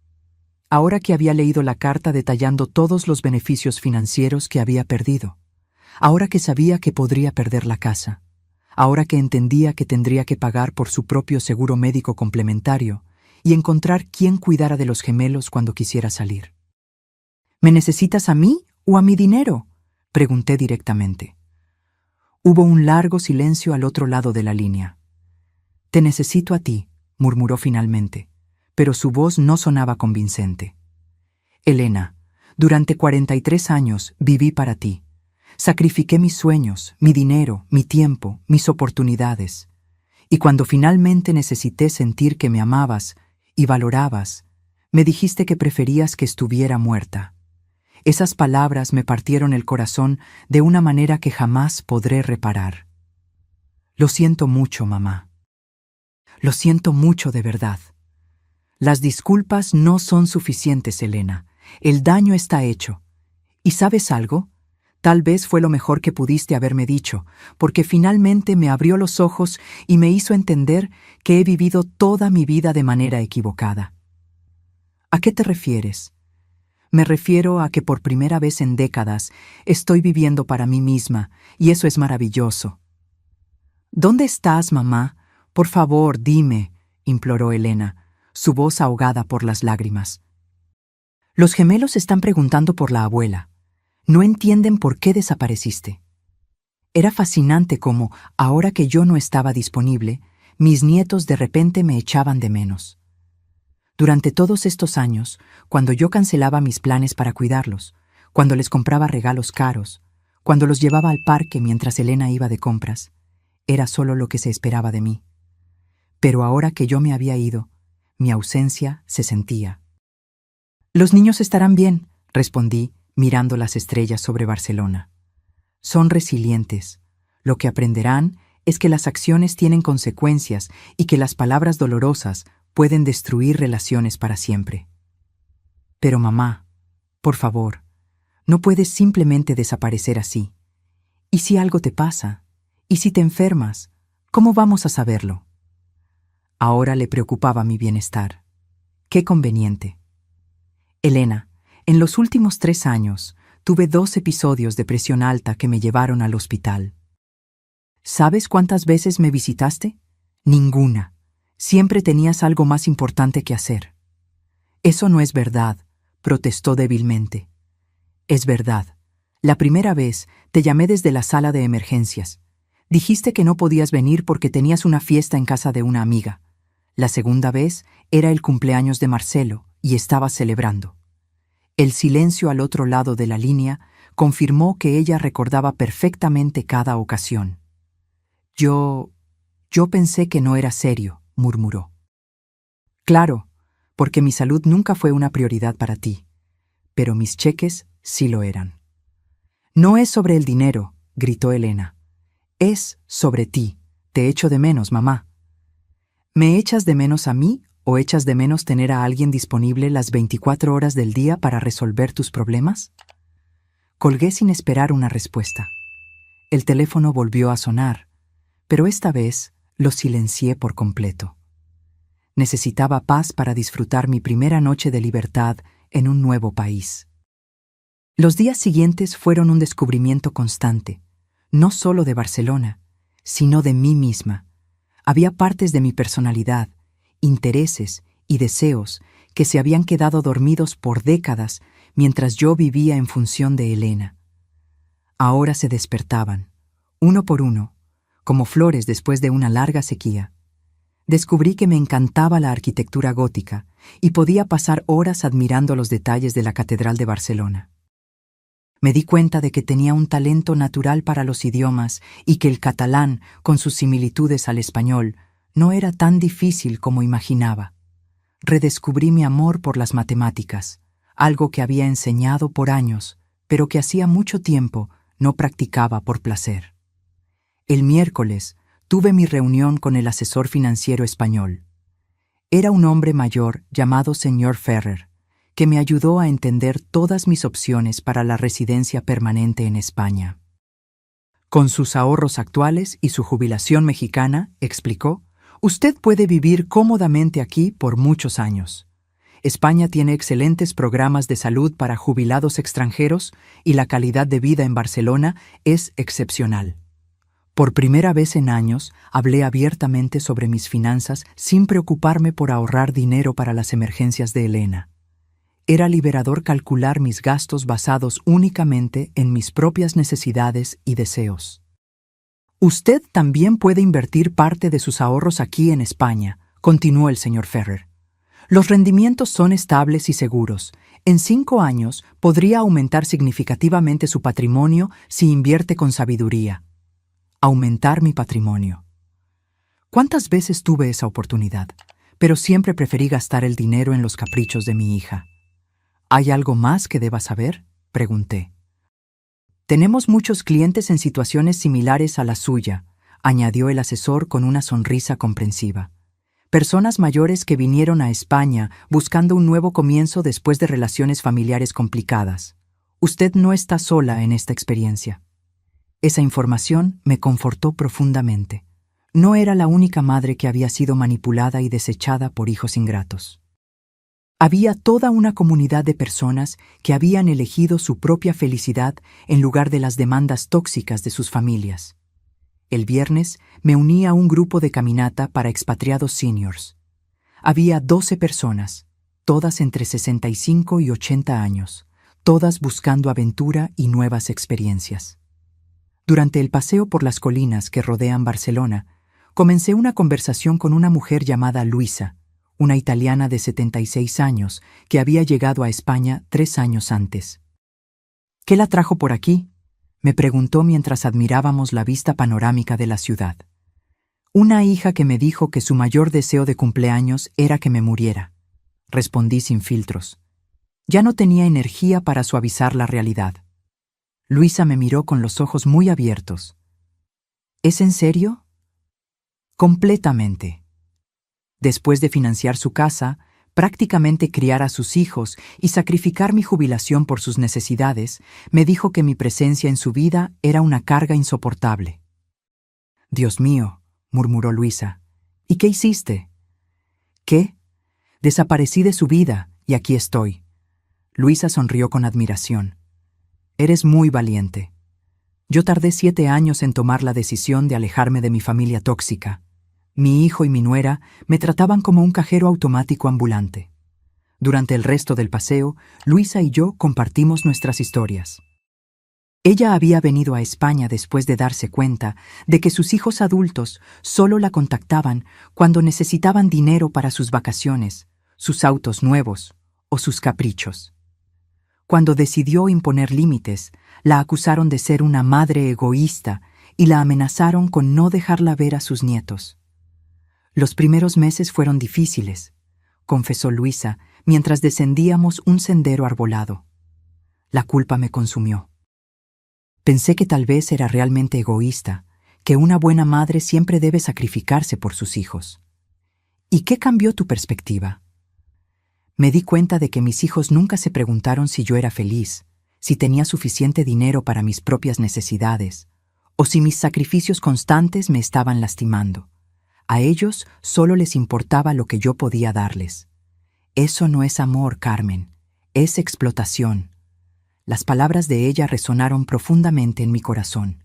Ahora que había leído la carta detallando todos los beneficios financieros que había perdido. Ahora que sabía que podría perder la casa. Ahora que entendía que tendría que pagar por su propio seguro médico complementario y encontrar quién cuidara de los gemelos cuando quisiera salir. ¿Me necesitas a mí o a mi dinero?, pregunté directamente. Hubo un largo silencio al otro lado de la línea. Te necesito a ti, murmuró finalmente, pero su voz no sonaba convincente. Elena, durante 43 años viví para ti. Sacrifiqué mis sueños, mi dinero, mi tiempo, mis oportunidades. Y cuando finalmente necesité sentir que me amabas y valorabas, me dijiste que preferías que estuviera muerta. Esas palabras me partieron el corazón de una manera que jamás podré reparar. Lo siento mucho, mamá. Lo siento mucho de verdad. Las disculpas no son suficientes, Elena. El daño está hecho. ¿Y sabes algo? Tal vez fue lo mejor que pudiste haberme dicho, porque finalmente me abrió los ojos y me hizo entender que he vivido toda mi vida de manera equivocada. ¿A qué te refieres? Me refiero a que por primera vez en décadas estoy viviendo para mí misma, y eso es maravilloso. ¿Dónde estás, mamá? Por favor, dime, imploró Elena, su voz ahogada por las lágrimas. Los gemelos están preguntando por la abuela. No entienden por qué desapareciste. Era fascinante cómo, ahora que yo no estaba disponible, mis nietos de repente me echaban de menos. Durante todos estos años, cuando yo cancelaba mis planes para cuidarlos, cuando les compraba regalos caros, cuando los llevaba al parque mientras Elena iba de compras, era solo lo que se esperaba de mí. Pero ahora que yo me había ido, mi ausencia se sentía. Los niños estarán bien, respondí, mirando las estrellas sobre Barcelona. Son resilientes. Lo que aprenderán es que las acciones tienen consecuencias y que las palabras dolorosas pueden destruir relaciones para siempre. Pero mamá, por favor, no puedes simplemente desaparecer así. ¿Y si algo te pasa? ¿Y si te enfermas? ¿Cómo vamos a saberlo? Ahora le preocupaba mi bienestar. Qué conveniente. Elena, en los últimos 3 años, tuve 2 episodios de presión alta que me llevaron al hospital. ¿Sabes cuántas veces me visitaste? Ninguna. Siempre tenías algo más importante que hacer. Eso no es verdad, protestó débilmente. Es verdad. La primera vez te llamé desde la sala de emergencias. Dijiste que no podías venir porque tenías una fiesta en casa de una amiga. La segunda vez era el cumpleaños de Marcelo y estabas celebrando. El silencio al otro lado de la línea confirmó que ella recordaba perfectamente cada ocasión. Yo pensé que no era serio, murmuró. Claro, porque mi salud nunca fue una prioridad para ti, pero mis cheques sí lo eran. No es sobre el dinero, gritó Elena. Es sobre ti. Te echo de menos, mamá. ¿Me echas de menos a mí o echas de menos tener a alguien disponible las 24 horas del día para resolver tus problemas? Colgué sin esperar una respuesta. El teléfono volvió a sonar, pero esta vez lo silencié por completo. Necesitaba paz para disfrutar mi primera noche de libertad en un nuevo país. Los días siguientes fueron un descubrimiento constante, no solo de Barcelona, sino de mí misma. Había partes de mi personalidad, intereses y deseos que se habían quedado dormidos por décadas mientras yo vivía en función de Elena. Ahora se despertaban, uno por uno, como flores después de una larga sequía. Descubrí que me encantaba la arquitectura gótica y podía pasar horas admirando los detalles de la Catedral de Barcelona. Me di cuenta de que tenía un talento natural para los idiomas y que el catalán, con sus similitudes al español, no era tan difícil como imaginaba. Redescubrí mi amor por las matemáticas, algo que había enseñado por años, pero que hacía mucho tiempo no practicaba por placer. El miércoles tuve mi reunión con el asesor financiero español. Era un hombre mayor llamado señor Ferrer, que me ayudó a entender todas mis opciones para la residencia permanente en España. Con sus ahorros actuales y su jubilación mexicana, explicó, usted puede vivir cómodamente aquí por muchos años. España tiene excelentes programas de salud para jubilados extranjeros y la calidad de vida en Barcelona es excepcional. Por primera vez en años, hablé abiertamente sobre mis finanzas sin preocuparme por ahorrar dinero para las emergencias de Elena. Era liberador calcular mis gastos basados únicamente en mis propias necesidades y deseos. Usted también puede invertir parte de sus ahorros aquí en España, continuó el señor Ferrer. Los rendimientos son estables y seguros. En 5 años podría aumentar significativamente su patrimonio si invierte con sabiduría. Aumentar mi patrimonio. ¿Cuántas veces tuve esa oportunidad? Pero siempre preferí gastar el dinero en los caprichos de mi hija. ¿Hay algo más que deba saber?, pregunté. Tenemos muchos clientes en situaciones similares a la suya, añadió el asesor con una sonrisa comprensiva. Personas mayores que vinieron a España buscando un nuevo comienzo después de relaciones familiares complicadas. Usted no está sola en esta experiencia. Esa información me confortó profundamente. No era la única madre que había sido manipulada y desechada por hijos ingratos. Había toda una comunidad de personas que habían elegido su propia felicidad en lugar de las demandas tóxicas de sus familias. El viernes me uní a un grupo de caminata para expatriados seniors. Había 12 personas, todas entre 65 y 80 años, todas buscando aventura y nuevas experiencias. Durante el paseo por las colinas que rodean Barcelona, comencé una conversación con una mujer llamada Luisa, una italiana de 76 años que había llegado a España 3 años antes. ¿Qué la trajo por aquí?, me preguntó mientras admirábamos la vista panorámica de la ciudad. Una hija que me dijo que su mayor deseo de cumpleaños era que me muriera. Respondí sin filtros. Ya no tenía energía para suavizar la realidad. Luisa me miró con los ojos muy abiertos. ¿Es en serio? Completamente. Después de financiar su casa, prácticamente criar a sus hijos y sacrificar mi jubilación por sus necesidades, me dijo que mi presencia en su vida era una carga insoportable. «Dios mío», murmuró Luisa, «¿y qué hiciste?» «¿Qué? Desaparecí de su vida y aquí estoy». Luisa sonrió con admiración. «Eres muy valiente. Yo tardé 7 años en tomar la decisión de alejarme de mi familia tóxica. Mi hijo y mi nuera me trataban como un cajero automático ambulante. Durante el resto del paseo, Luisa y yo compartimos nuestras historias. Ella había venido a España después de darse cuenta de que sus hijos adultos solo la contactaban cuando necesitaban dinero para sus vacaciones, sus autos nuevos o sus caprichos. Cuando decidió imponer límites, la acusaron de ser una madre egoísta y la amenazaron con no dejarla ver a sus nietos. Los primeros meses fueron difíciles, confesó Luisa mientras descendíamos un sendero arbolado. La culpa me consumió. Pensé que tal vez era realmente egoísta, que una buena madre siempre debe sacrificarse por sus hijos. ¿Y qué cambió tu perspectiva? Me di cuenta de que mis hijos nunca se preguntaron si yo era feliz, si tenía suficiente dinero para mis propias necesidades, o si mis sacrificios constantes me estaban lastimando. A ellos solo les importaba lo que yo podía darles. Eso no es amor, Carmen, es explotación. Las palabras de ella resonaron profundamente en mi corazón.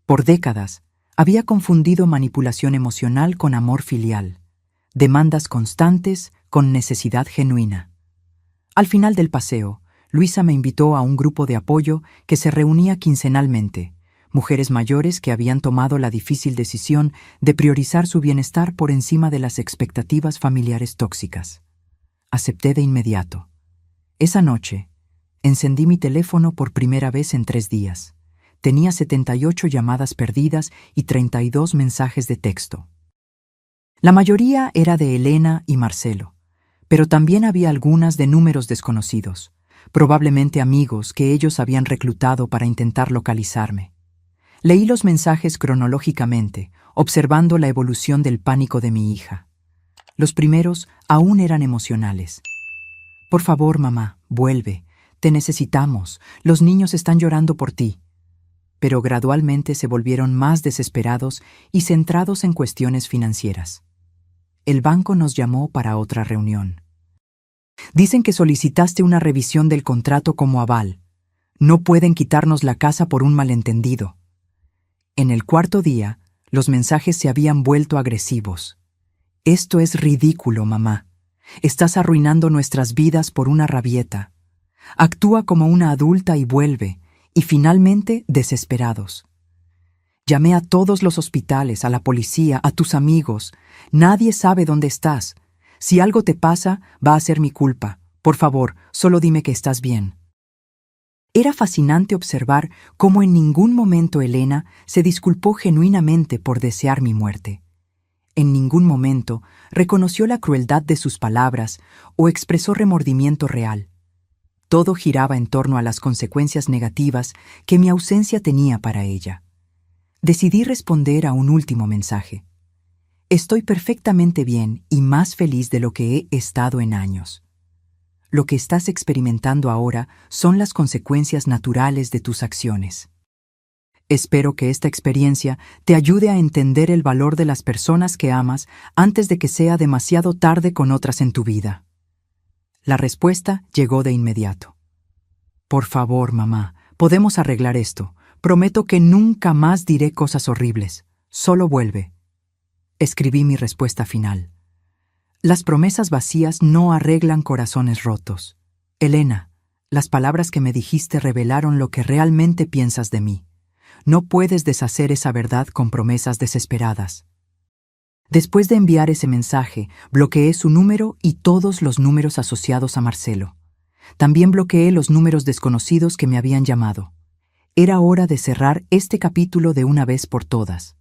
Por décadas, había confundido manipulación emocional con amor filial, demandas constantes con necesidad genuina. Al final del paseo, Luisa me invitó a un grupo de apoyo que se reunía quincenalmente, mujeres mayores que habían tomado la difícil decisión de priorizar su bienestar por encima de las expectativas familiares tóxicas. Acepté de inmediato. Esa noche, encendí mi teléfono por primera vez en 3 días. Tenía 78 llamadas perdidas y 32 mensajes de texto. La mayoría era de Elena y Marcelo, pero también había algunas de números desconocidos, probablemente amigos que ellos habían reclutado para intentar localizarme. Leí los mensajes cronológicamente, observando la evolución del pánico de mi hija. Los primeros aún eran emocionales. Por favor, mamá, vuelve. Te necesitamos. Los niños están llorando por ti. Pero gradualmente se volvieron más desesperados y centrados en cuestiones financieras. El banco nos llamó para otra reunión. Dicen que solicitaste una revisión del contrato como aval. No pueden quitarnos la casa por un malentendido. En el cuarto día, los mensajes se habían vuelto agresivos. Esto es ridículo, mamá. Estás arruinando nuestras vidas por una rabieta. Actúa como una adulta y vuelve, y finalmente desesperados. Llamé a todos los hospitales, a la policía, a tus amigos. Nadie sabe dónde estás. Si algo te pasa, va a ser mi culpa. Por favor, solo dime que estás bien. Era fascinante observar cómo en ningún momento Elena se disculpó genuinamente por desear mi muerte. En ningún momento reconoció la crueldad de sus palabras o expresó remordimiento real. Todo giraba en torno a las consecuencias negativas que mi ausencia tenía para ella. Decidí responder a un último mensaje. Estoy perfectamente bien y más feliz de lo que he estado en años. Lo que estás experimentando ahora son las consecuencias naturales de tus acciones. Espero que esta experiencia te ayude a entender el valor de las personas que amas antes de que sea demasiado tarde con otras en tu vida. La respuesta llegó de inmediato. Por favor, mamá, podemos arreglar esto. Prometo que nunca más diré cosas horribles. Solo vuelve. Escribí mi respuesta final. Las promesas vacías no arreglan corazones rotos. Elena, las palabras que me dijiste revelaron lo que realmente piensas de mí. No puedes deshacer esa verdad con promesas desesperadas. Después de enviar ese mensaje, bloqueé su número y todos los números asociados a Marcelo. También bloqueé los números desconocidos que me habían llamado. Era hora de cerrar este capítulo de una vez por todas.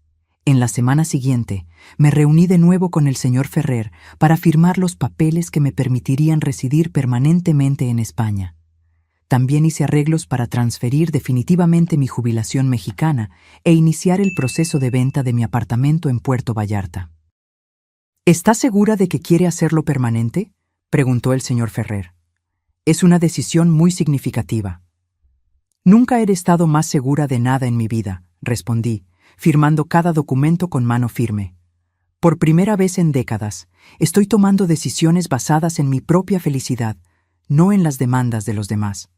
En la semana siguiente, me reuní de nuevo con el señor Ferrer para firmar los papeles que me permitirían residir permanentemente en España. También hice arreglos para transferir definitivamente mi jubilación mexicana e iniciar el proceso de venta de mi apartamento en Puerto Vallarta. ¿Estás segura de que quiere hacerlo permanente?, preguntó el señor Ferrer. Es una decisión muy significativa. Nunca he estado más segura de nada en mi vida, respondí, firmando cada documento con mano firme. Por primera vez en décadas, estoy tomando decisiones basadas en mi propia felicidad, no en las demandas de los demás.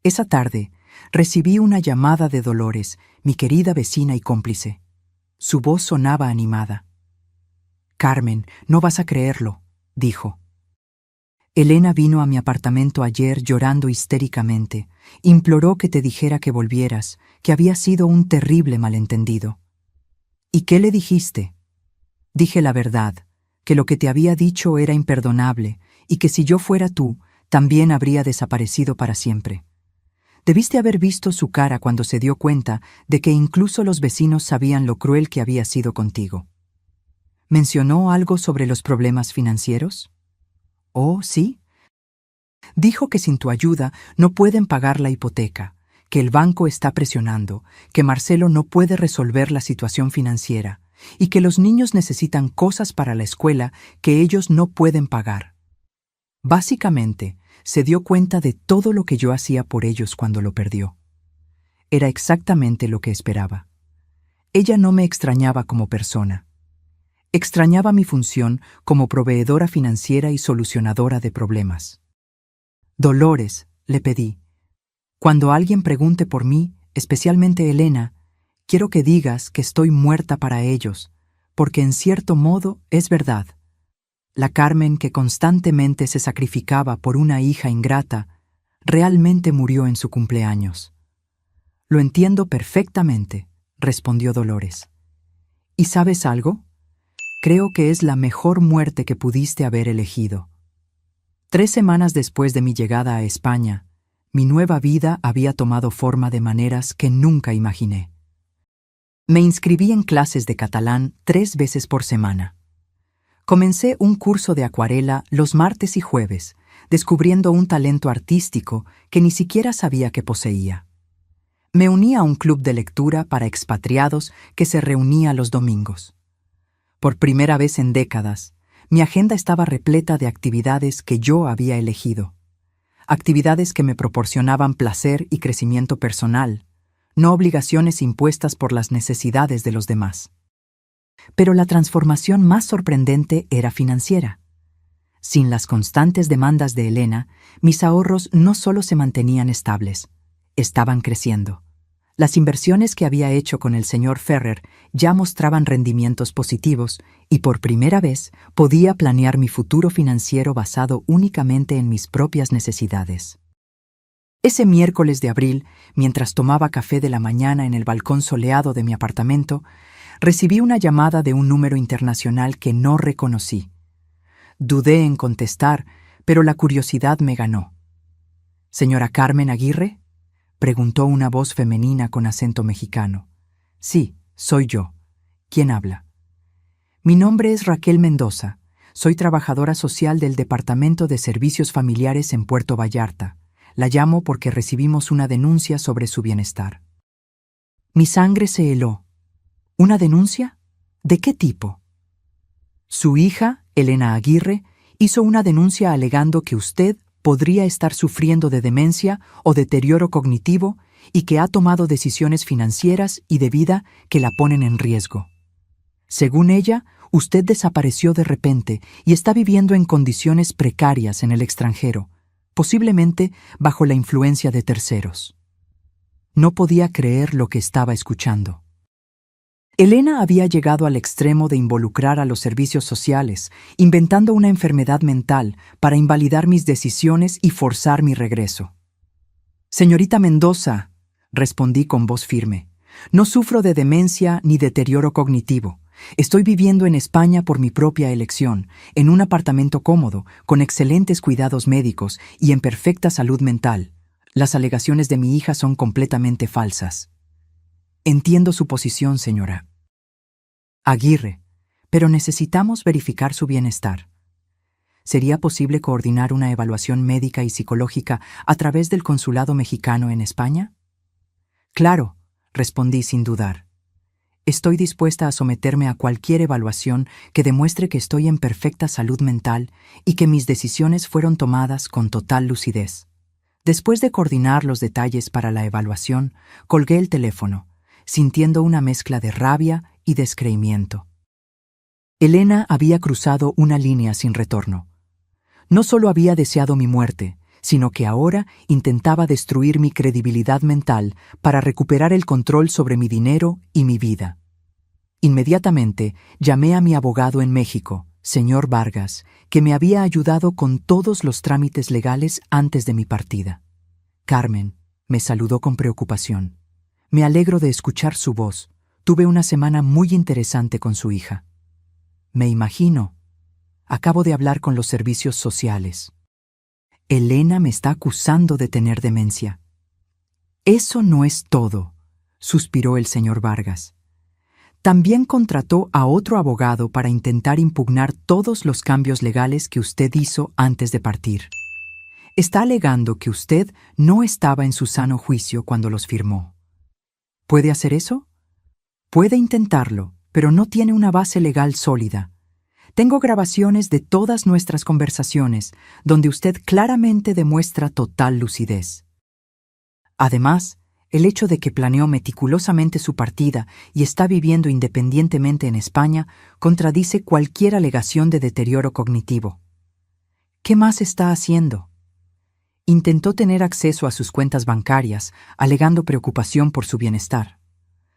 Esa tarde, recibí una llamada de Dolores, mi querida vecina y cómplice. Su voz sonaba animada. «Carmen, no vas a creerlo», dijo. «Elena vino a mi apartamento ayer llorando histéricamente. Imploró que te dijera que volvieras, que había sido un terrible malentendido». «¿Y qué le dijiste?» «Dije la verdad, que lo que te había dicho era imperdonable y que si yo fuera tú, también habría desaparecido para siempre. Debiste haber visto su cara cuando se dio cuenta de que incluso los vecinos sabían lo cruel que había sido contigo». ¿Mencionó algo sobre los problemas financieros? «Oh, sí. Dijo que sin tu ayuda no pueden pagar la hipoteca, que el banco está presionando, que Marcelo no puede resolver la situación financiera y que los niños necesitan cosas para la escuela que ellos no pueden pagar. Básicamente, se dio cuenta de todo lo que yo hacía por ellos cuando lo perdió. Era exactamente lo que esperaba. Ella no me extrañaba como persona. Extrañaba mi función como proveedora financiera y solucionadora de problemas. Dolores, le pedí, cuando alguien pregunte por mí, especialmente Elena, quiero que digas que estoy muerta para ellos, porque en cierto modo es verdad. La Carmen que constantemente se sacrificaba por una hija ingrata, realmente murió en su cumpleaños. Lo entiendo perfectamente, respondió Dolores. ¿Y sabes algo? Creo que es la mejor muerte que pudiste haber elegido. 3 semanas después de mi llegada a España, mi nueva vida había tomado forma de maneras que nunca imaginé. Me inscribí en clases de catalán 3 veces por semana. Comencé un curso de acuarela los martes y jueves, descubriendo un talento artístico que ni siquiera sabía que poseía. Me uní a un club de lectura para expatriados que se reunía los domingos. Por primera vez en décadas, mi agenda estaba repleta de actividades que yo había elegido. Actividades que me proporcionaban placer y crecimiento personal, no obligaciones impuestas por las necesidades de los demás. Pero la transformación más sorprendente era financiera. Sin las constantes demandas de Elena, mis ahorros no solo se mantenían estables, estaban creciendo. Las inversiones que había hecho con el señor Ferrer ya mostraban rendimientos positivos y por primera vez podía planear mi futuro financiero basado únicamente en mis propias necesidades. Ese miércoles de abril, mientras tomaba café de la mañana en el balcón soleado de mi apartamento, recibí una llamada de un número internacional que no reconocí. Dudé en contestar, pero la curiosidad me ganó. ¿Señora Carmen Aguirre?, preguntó una voz femenina con acento mexicano. Sí, soy yo. ¿Quién habla? Mi nombre es Raquel Mendoza. Soy trabajadora social del Departamento de Servicios Familiares en Puerto Vallarta. La llamo porque recibimos una denuncia sobre su bienestar. Mi sangre se heló. ¿Una denuncia? ¿De qué tipo? Su hija, Elena Aguirre, hizo una denuncia alegando que usted podría estar sufriendo de demencia o deterioro cognitivo y que ha tomado decisiones financieras y de vida que la ponen en riesgo. Según ella, usted desapareció de repente y está viviendo en condiciones precarias en el extranjero, posiblemente bajo la influencia de terceros. No podía creer lo que estaba escuchando. Elena había llegado al extremo de involucrar a los servicios sociales, inventando una enfermedad mental para invalidar mis decisiones y forzar mi regreso. Señorita Mendoza, respondí con voz firme, no sufro de demencia ni deterioro cognitivo. Estoy viviendo en España por mi propia elección, en un apartamento cómodo, con excelentes cuidados médicos y en perfecta salud mental. Las alegaciones de mi hija son completamente falsas. Entiendo su posición, señora Aguirre, pero necesitamos verificar su bienestar. ¿Sería posible coordinar una evaluación médica y psicológica a través del consulado mexicano en España? Claro, respondí sin dudar. Estoy dispuesta a someterme a cualquier evaluación que demuestre que estoy en perfecta salud mental y que mis decisiones fueron tomadas con total lucidez. Después de coordinar los detalles para la evaluación, colgué el teléfono, sintiendo una mezcla de rabia y descreimiento. Elena había cruzado una línea sin retorno. No solo había deseado mi muerte, sino que ahora intentaba destruir mi credibilidad mental para recuperar el control sobre mi dinero y mi vida. Inmediatamente llamé a mi abogado en México, señor Vargas, que me había ayudado con todos los trámites legales antes de mi partida. Carmen, me saludó con preocupación. Me alegro de escuchar su voz. Tuve una semana muy interesante con su hija. Me imagino. Acabo de hablar con los servicios sociales. Elena me está acusando de tener demencia. Eso no es todo, suspiró el señor Vargas. También contrató a otro abogado para intentar impugnar todos los cambios legales que usted hizo antes de partir. Está alegando que usted no estaba en su sano juicio cuando los firmó. ¿Puede hacer eso? Puede intentarlo, pero no tiene una base legal sólida. Tengo grabaciones de todas nuestras conversaciones, donde usted claramente demuestra total lucidez. Además, el hecho de que planeó meticulosamente su partida y está viviendo independientemente en España contradice cualquier alegación de deterioro cognitivo. ¿Qué más está haciendo? Intentó tener acceso a sus cuentas bancarias, alegando preocupación por su bienestar.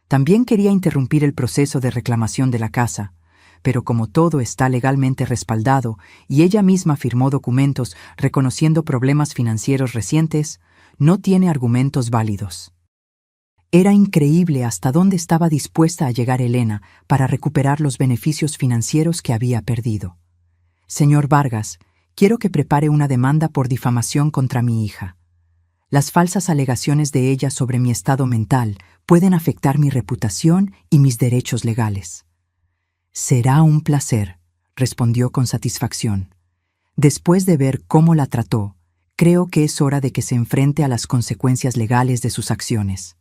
También quería interrumpir el proceso de reclamación de la casa, pero como todo está legalmente respaldado y ella misma firmó documentos reconociendo problemas financieros recientes, no tiene argumentos válidos. Era increíble hasta dónde estaba dispuesta a llegar Elena para recuperar los beneficios financieros que había perdido. Señor Vargas, quiero que prepare una demanda por difamación contra mi hija. Las falsas alegaciones de ella sobre mi estado mental pueden afectar mi reputación y mis derechos legales. Será un placer, respondió con satisfacción. Después de ver cómo la trató, creo que es hora de que se enfrente a las consecuencias legales de sus acciones.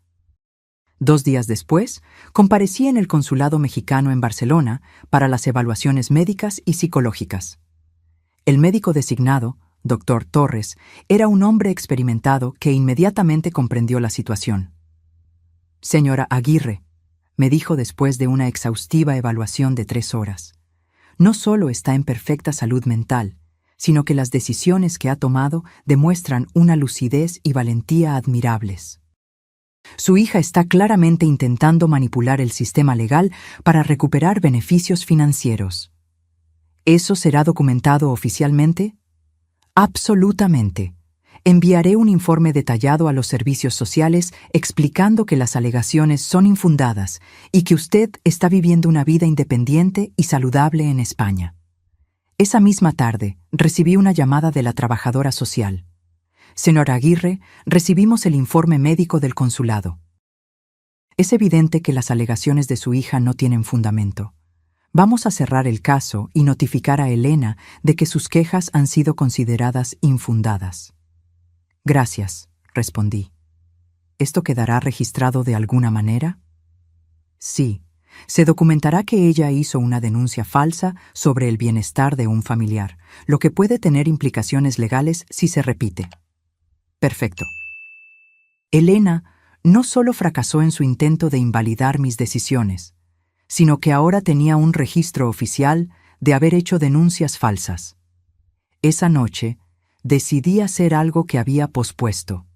2 días después, comparecí en el consulado mexicano en Barcelona para las evaluaciones médicas y psicológicas. El médico designado, Dr. Torres, era un hombre experimentado que inmediatamente comprendió la situación. Señora Aguirre, me dijo después de una exhaustiva evaluación de 3 horas, no solo está en perfecta salud mental, sino que las decisiones que ha tomado demuestran una lucidez y valentía admirables. Su hija está claramente intentando manipular el sistema legal para recuperar beneficios financieros. ¿Eso será documentado oficialmente? Absolutamente. Enviaré un informe detallado a los servicios sociales explicando que las alegaciones son infundadas y que usted está viviendo una vida independiente y saludable en España. Esa misma tarde, recibí una llamada de la trabajadora social. Señora Aguirre, recibimos el informe médico del consulado. Es evidente que las alegaciones de su hija no tienen fundamento. Vamos a cerrar el caso y notificar a Elena de que sus quejas han sido consideradas infundadas. Gracias, respondí. ¿Esto quedará registrado de alguna manera? Sí, se documentará que ella hizo una denuncia falsa sobre el bienestar de un familiar, lo que puede tener implicaciones legales si se repite. Perfecto. Elena no solo fracasó en su intento de invalidar mis decisiones, sino que ahora tenía un registro oficial de haber hecho denuncias falsas. Esa noche, decidí hacer algo que había pospuesto.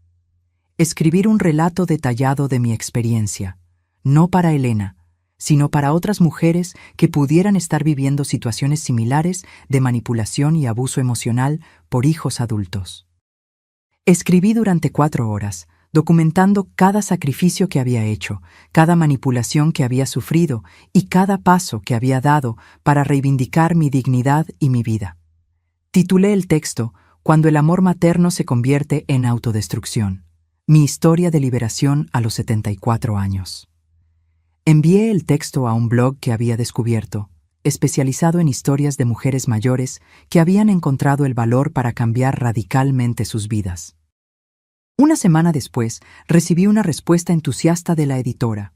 Escribir un relato detallado de mi experiencia, no para Elena, sino para otras mujeres que pudieran estar viviendo situaciones similares de manipulación y abuso emocional por hijos adultos. Escribí durante 4 horas, documentando cada sacrificio que había hecho, cada manipulación que había sufrido y cada paso que había dado para reivindicar mi dignidad y mi vida. Titulé el texto Cuando el amor materno se convierte en autodestrucción. Mi historia de liberación a los 74 años. Envié el texto a un blog que había descubierto, especializado en historias de mujeres mayores que habían encontrado el valor para cambiar radicalmente sus vidas. Una semana después, recibí una respuesta entusiasta de la editora.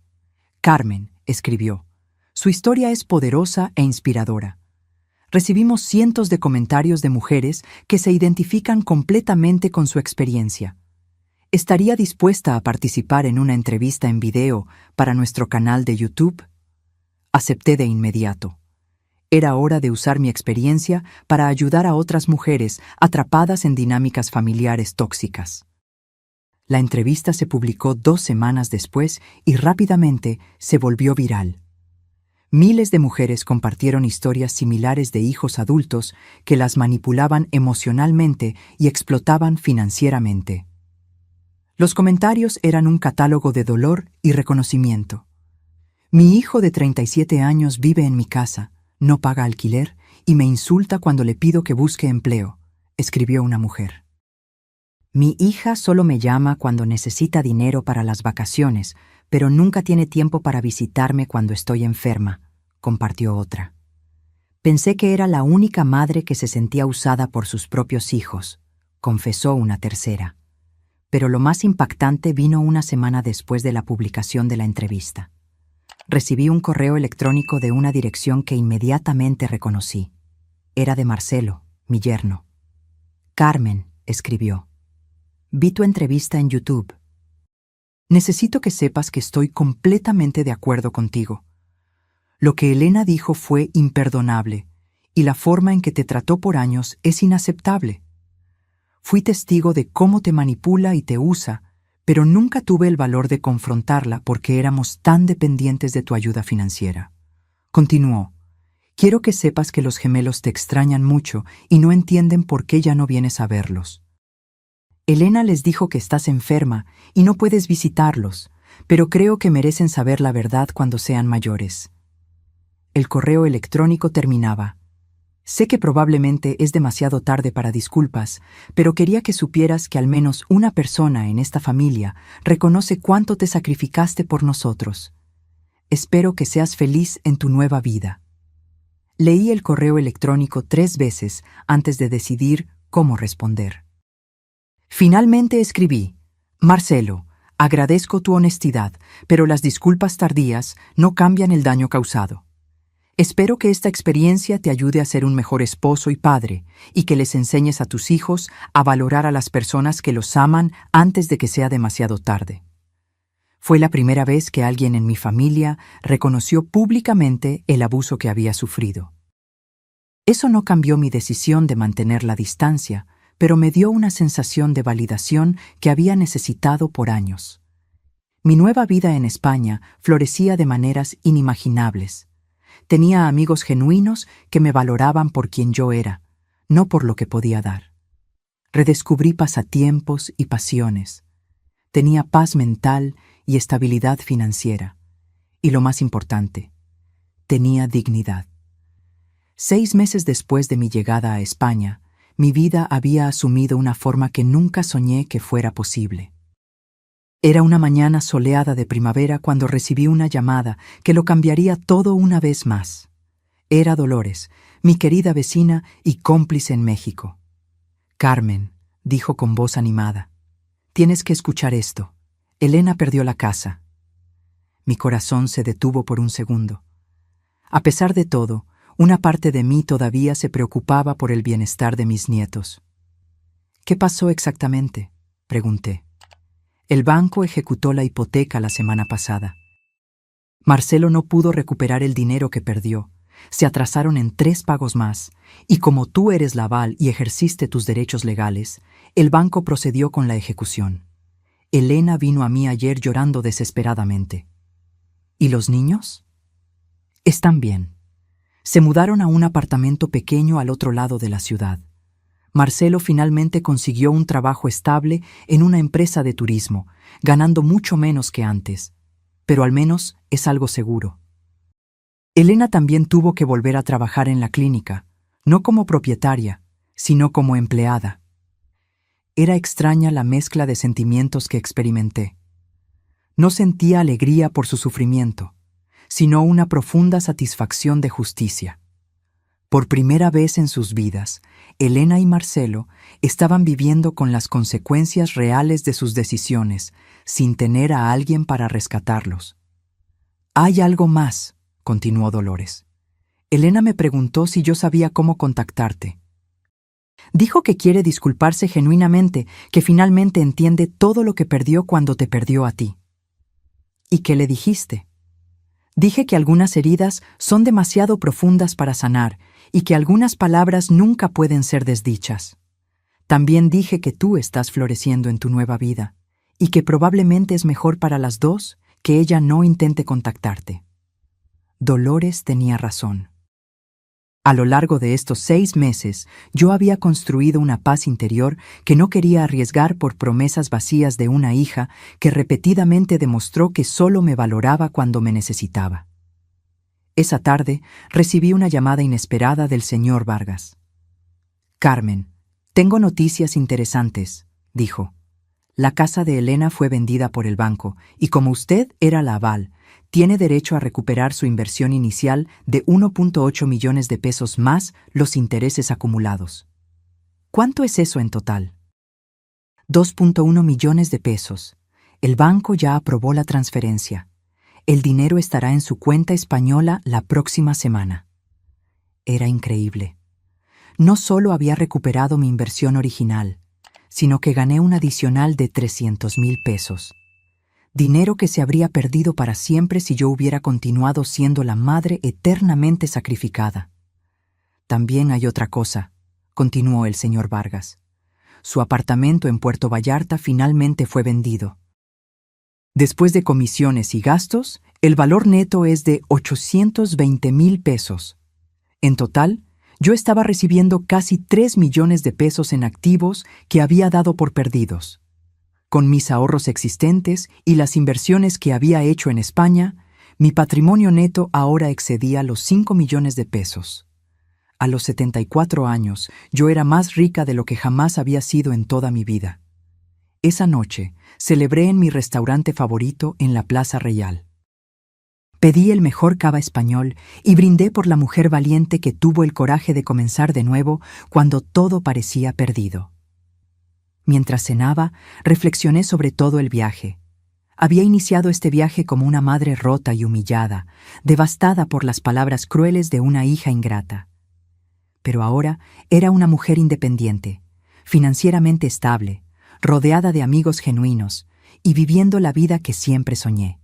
Carmen, escribió, su historia es poderosa e inspiradora. Recibimos cientos de comentarios de mujeres que se identifican completamente con su experiencia. ¿Estaría dispuesta a participar en una entrevista en video para nuestro canal de YouTube? Acepté de inmediato. Era hora de usar mi experiencia para ayudar a otras mujeres atrapadas en dinámicas familiares tóxicas. La entrevista se publicó 2 semanas después y rápidamente se volvió viral. Miles de mujeres compartieron historias similares de hijos adultos que las manipulaban emocionalmente y explotaban financieramente. Los comentarios eran un catálogo de dolor y reconocimiento. Mi hijo de 37 años vive en mi casa, no paga alquiler y me insulta cuando le pido que busque empleo, escribió una mujer. Mi hija solo me llama cuando necesita dinero para las vacaciones, pero nunca tiene tiempo para visitarme cuando estoy enferma, compartió otra. Pensé que era la única madre que se sentía usada por sus propios hijos, confesó una tercera. Pero lo más impactante vino una semana después de la publicación de la entrevista. Recibí un correo electrónico de una dirección que inmediatamente reconocí. Era de Marcelo, mi yerno. Carmen, escribió. Vi tu entrevista en YouTube. Necesito que sepas que estoy completamente de acuerdo contigo. Lo que Elena dijo fue imperdonable, y la forma en que te trató por años es inaceptable. Fui testigo de cómo te manipula y te usa, pero nunca tuve el valor de confrontarla porque éramos tan dependientes de tu ayuda financiera. Continuó. Quiero que sepas que los gemelos te extrañan mucho y no entienden por qué ya no vienes a verlos. Elena les dijo que estás enferma y no puedes visitarlos, pero creo que merecen saber la verdad cuando sean mayores. El correo electrónico terminaba. Sé que probablemente es demasiado tarde para disculpas, pero quería que supieras que al menos una persona en esta familia reconoce cuánto te sacrificaste por nosotros. Espero que seas feliz en tu nueva vida. Leí el correo electrónico 3 veces antes de decidir cómo responder. Finalmente escribí: Marcelo, agradezco tu honestidad, pero las disculpas tardías no cambian el daño causado. Espero que esta experiencia te ayude a ser un mejor esposo y padre, y que les enseñes a tus hijos a valorar a las personas que los aman antes de que sea demasiado tarde. Fue la primera vez que alguien en mi familia reconoció públicamente el abuso que había sufrido. Eso no cambió mi decisión de mantener la distancia, pero me dio una sensación de validación que había necesitado por años. Mi nueva vida en España florecía de maneras inimaginables. Tenía amigos genuinos que me valoraban por quien yo era, no por lo que podía dar. Redescubrí pasatiempos y pasiones. Tenía paz mental y estabilidad financiera. Y lo más importante, tenía dignidad. 6 meses después de mi llegada a España, mi vida había asumido una forma que nunca soñé que fuera posible. Era una mañana soleada de primavera cuando recibí una llamada que lo cambiaría todo una vez más. Era Dolores, mi querida vecina y cómplice en México. Carmen, dijo con voz animada, tienes que escuchar esto. Elena perdió la casa. Mi corazón se detuvo por un segundo. A pesar de todo, una parte de mí todavía se preocupaba por el bienestar de mis nietos. ¿Qué pasó exactamente?, pregunté. El banco ejecutó la hipoteca la semana pasada. Marcelo no pudo recuperar el dinero que perdió. Se atrasaron en 3 pagos más, y como tú eres la aval y ejerciste tus derechos legales, el banco procedió con la ejecución. Elena vino a mí ayer llorando desesperadamente. ¿Y los niños? Están bien. Se mudaron a un apartamento pequeño al otro lado de la ciudad. Marcelo finalmente consiguió un trabajo estable en una empresa de turismo, ganando mucho menos que antes, pero al menos es algo seguro. Elena también tuvo que volver a trabajar en la clínica, no como propietaria, sino como empleada. Era extraña la mezcla de sentimientos que experimenté. No sentía alegría por su sufrimiento, sino una profunda satisfacción de justicia. Por primera vez en sus vidas, Elena y Marcelo estaban viviendo con las consecuencias reales de sus decisiones, sin tener a alguien para rescatarlos. «Hay algo más», continuó Dolores. Elena me preguntó si yo sabía cómo contactarte. Dijo que quiere disculparse genuinamente, que finalmente entiende todo lo que perdió cuando te perdió a ti. ¿Y qué le dijiste? Dije que algunas heridas son demasiado profundas para sanar y que algunas palabras nunca pueden ser desdichas. También dije que tú estás floreciendo en tu nueva vida y que probablemente es mejor para las dos que ella no intente contactarte. Dolores tenía razón. A lo largo de estos 6 meses, yo había construido una paz interior que no quería arriesgar por promesas vacías de una hija que repetidamente demostró que solo me valoraba cuando me necesitaba. Esa tarde recibí una llamada inesperada del señor Vargas. «Carmen, tengo noticias interesantes», dijo. «La casa de Elena fue vendida por el banco y como usted era la aval, tiene derecho a recuperar su inversión inicial de 1.8 millones de pesos más los intereses acumulados». «¿Cuánto es eso en total?» 2.1 millones de pesos. El banco ya aprobó la transferencia. El dinero estará en su cuenta española la próxima semana. Era increíble. No solo había recuperado mi inversión original, sino que gané un adicional de 300,000 pesos. Dinero que se habría perdido para siempre si yo hubiera continuado siendo la madre eternamente sacrificada. También hay otra cosa, continuó el señor Vargas. Su apartamento en Puerto Vallarta finalmente fue vendido. Después de comisiones y gastos, el valor neto es de 820,000 pesos. En total, yo estaba recibiendo casi 3 millones de pesos en activos que había dado por perdidos. Con mis ahorros existentes y las inversiones que había hecho en España, mi patrimonio neto ahora excedía los 5 millones de pesos. A los 74 años, yo era más rica de lo que jamás había sido en toda mi vida. Esa noche, celebré en mi restaurante favorito en la Plaza Real. Pedí el mejor cava español y brindé por la mujer valiente que tuvo el coraje de comenzar de nuevo cuando todo parecía perdido. Mientras cenaba, reflexioné sobre todo el viaje. Había iniciado este viaje como una madre rota y humillada, devastada por las palabras crueles de una hija ingrata. Pero ahora era una mujer independiente, financieramente estable, rodeada de amigos genuinos y viviendo la vida que siempre soñé.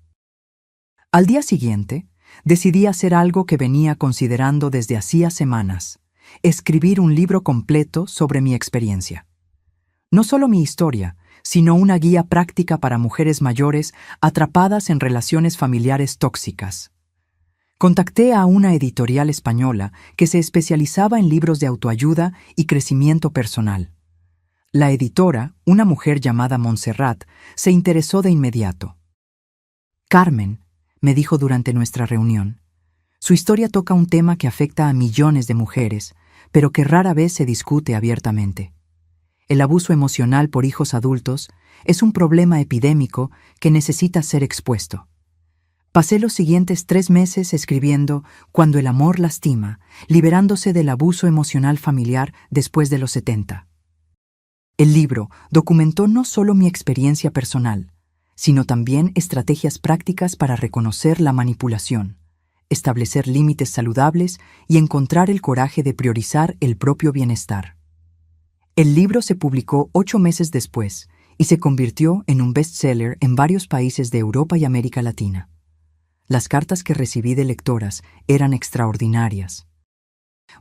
Al día siguiente, decidí hacer algo que venía considerando desde hacía semanas: escribir un libro completo sobre mi experiencia. No solo mi historia, sino una guía práctica para mujeres mayores atrapadas en relaciones familiares tóxicas. Contacté a una editorial española que se especializaba en libros de autoayuda y crecimiento personal. La editora, una mujer llamada Montserrat, se interesó de inmediato. «Carmen», me dijo durante nuestra reunión, «su historia toca un tema que afecta a millones de mujeres, pero que rara vez se discute abiertamente. El abuso emocional por hijos adultos es un problema epidémico que necesita ser expuesto. Pasé los siguientes 3 meses escribiendo Cuando el amor lastima, liberándose del abuso emocional familiar después de los 70. El libro documentó no solo mi experiencia personal, sino también estrategias prácticas para reconocer la manipulación, establecer límites saludables y encontrar el coraje de priorizar el propio bienestar. El libro se publicó 8 meses después y se convirtió en un bestseller en varios países de Europa y América Latina. Las cartas que recibí de lectoras eran extraordinarias.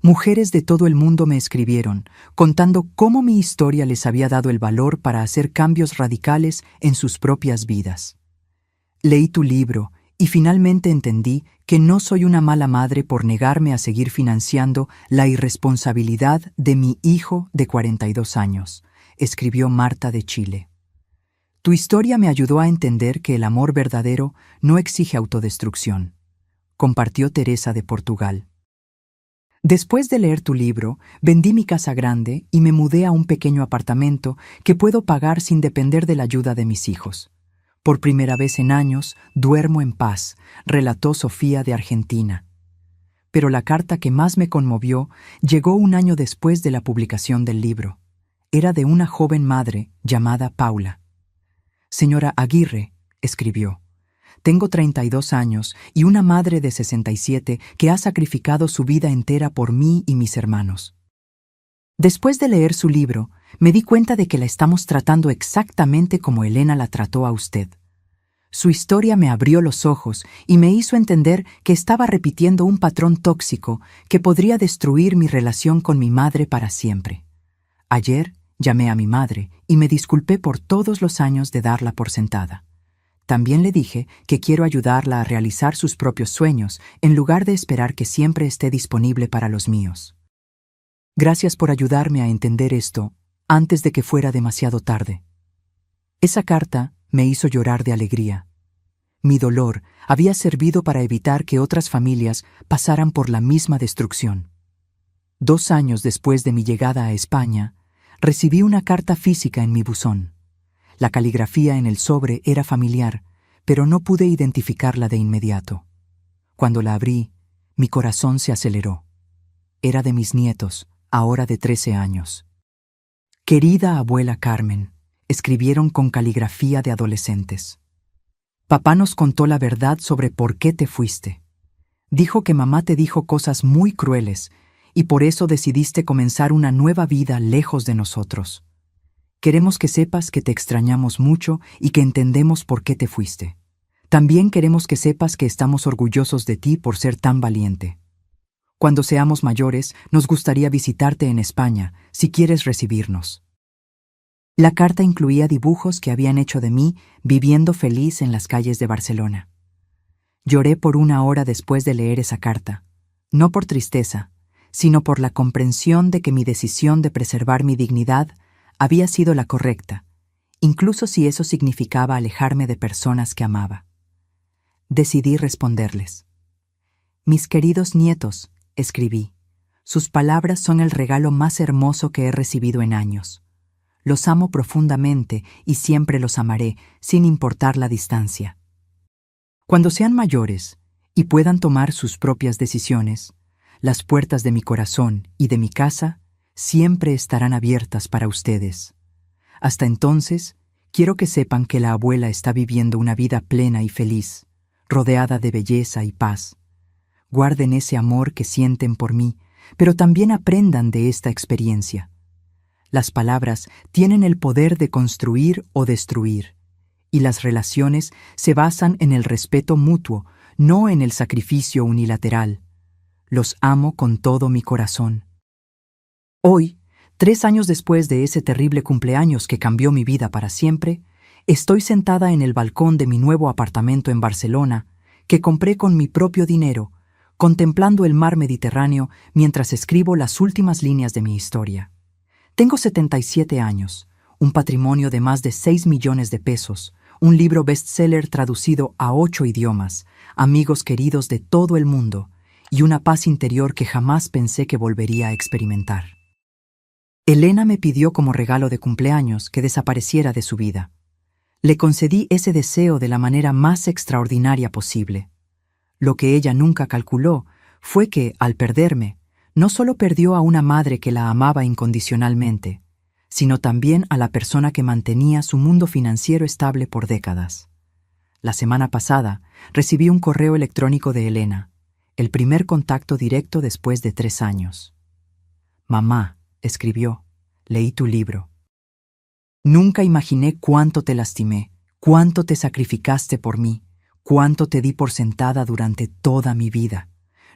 Mujeres de todo el mundo me escribieron, contando cómo mi historia les había dado el valor para hacer cambios radicales en sus propias vidas. Leí tu libro y finalmente entendí que no soy una mala madre por negarme a seguir financiando la irresponsabilidad de mi hijo de 42 años, escribió Marta de Chile. Tu historia me ayudó a entender que el amor verdadero no exige autodestrucción, compartió Teresa de Portugal. Después de leer tu libro, vendí mi casa grande y me mudé a un pequeño apartamento que puedo pagar sin depender de la ayuda de mis hijos. Por primera vez en años, duermo en paz, relató Sofía de Argentina. Pero la carta que más me conmovió llegó un año después de la publicación del libro. Era de una joven madre llamada Paula. Señora Aguirre, escribió, tengo 32 años y una madre de 67 que ha sacrificado su vida entera por mí y mis hermanos. Después de leer su libro, me di cuenta de que la estamos tratando exactamente como Elena la trató a usted. Su historia me abrió los ojos y me hizo entender que estaba repitiendo un patrón tóxico que podría destruir mi relación con mi madre para siempre. Ayer llamé a mi madre y me disculpé por todos los años de darla por sentada. También le dije que quiero ayudarla a realizar sus propios sueños en lugar de esperar que siempre esté disponible para los míos. Gracias por ayudarme a entender esto antes de que fuera demasiado tarde. Esa carta me hizo llorar de alegría. Mi dolor había servido para evitar que otras familias pasaran por la misma destrucción. 2 años después de mi llegada a España, recibí una carta física en mi buzón. La caligrafía en el sobre era familiar, pero no pude identificarla de inmediato. Cuando la abrí, mi corazón se aceleró. Era de mis nietos, ahora de 13 años. Querida abuela Carmen, escribieron con caligrafía de adolescentes. Papá nos contó la verdad sobre por qué te fuiste. Dijo que mamá te dijo cosas muy crueles y por eso decidiste comenzar una nueva vida lejos de nosotros. Queremos que sepas que te extrañamos mucho y que entendemos por qué te fuiste. También queremos que sepas que estamos orgullosos de ti por ser tan valiente. Cuando seamos mayores, nos gustaría visitarte en España, si quieres recibirnos. La carta incluía dibujos que habían hecho de mí viviendo feliz en las calles de Barcelona. Lloré por 1 hora después de leer esa carta, no por tristeza, sino por la comprensión de que mi decisión de preservar mi dignidad había sido la correcta, incluso si eso significaba alejarme de personas que amaba. Decidí responderles. Mis queridos nietos, escribí, sus palabras son el regalo más hermoso que he recibido en años. Los amo profundamente y siempre los amaré, sin importar la distancia. Cuando sean mayores y puedan tomar sus propias decisiones, las puertas de mi corazón y de mi casa siempre estarán abiertas para ustedes. Hasta entonces, quiero que sepan que la abuela está viviendo una vida plena y feliz, rodeada de belleza y paz. Guarden ese amor que sienten por mí, pero también aprendan de esta experiencia. Las palabras tienen el poder de construir o destruir, y las relaciones se basan en el respeto mutuo, no en el sacrificio unilateral. Los amo con todo mi corazón. Hoy, 3 años después de ese terrible cumpleaños que cambió mi vida para siempre, estoy sentada en el balcón de mi nuevo apartamento en Barcelona, que compré con mi propio dinero, contemplando el mar Mediterráneo mientras escribo las últimas líneas de mi historia. Tengo 77 años, un patrimonio de más de 6 millones de pesos, un libro bestseller traducido a 8 idiomas, amigos queridos de todo el mundo y una paz interior que jamás pensé que volvería a experimentar. Elena me pidió como regalo de cumpleaños que desapareciera de su vida. Le concedí ese deseo de la manera más extraordinaria posible. Lo que ella nunca calculó fue que, al perderme, no solo perdió a una madre que la amaba incondicionalmente, sino también a la persona que mantenía su mundo financiero estable por décadas. La semana pasada recibí un correo electrónico de Elena, el primer contacto directo después de 3 años. Mamá, escribió, leí tu libro. Nunca imaginé cuánto te lastimé, cuánto te sacrificaste por mí, cuánto te di por sentada durante toda mi vida.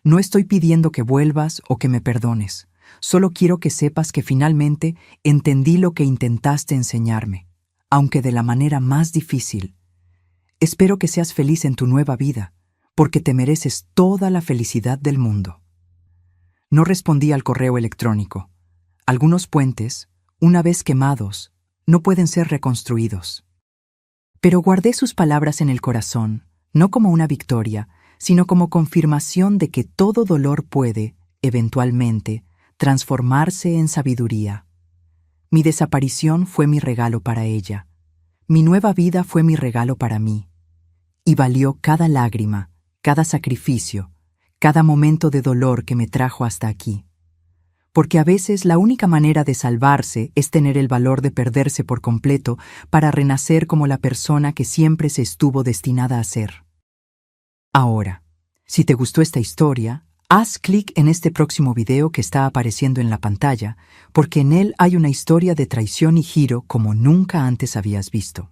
No estoy pidiendo que vuelvas o que me perdones. Solo quiero que sepas que finalmente entendí lo que intentaste enseñarme, aunque de la manera más difícil. Espero que seas feliz en tu nueva vida, porque te mereces toda la felicidad del mundo. No respondí al correo electrónico. Algunos puentes, una vez quemados, no pueden ser reconstruidos. Pero guardé sus palabras en el corazón, no como una victoria, sino como confirmación de que todo dolor puede, eventualmente, transformarse en sabiduría. Mi desaparición fue mi regalo para ella. Mi nueva vida fue mi regalo para mí. Y valió cada lágrima, cada sacrificio, cada momento de dolor que me trajo hasta aquí. Porque a veces la única manera de salvarse es tener el valor de perderse por completo para renacer como la persona que siempre se estuvo destinada a ser. Ahora, si te gustó esta historia, haz clic en este próximo video que está apareciendo en la pantalla, porque en él hay una historia de traición y giro como nunca antes habías visto.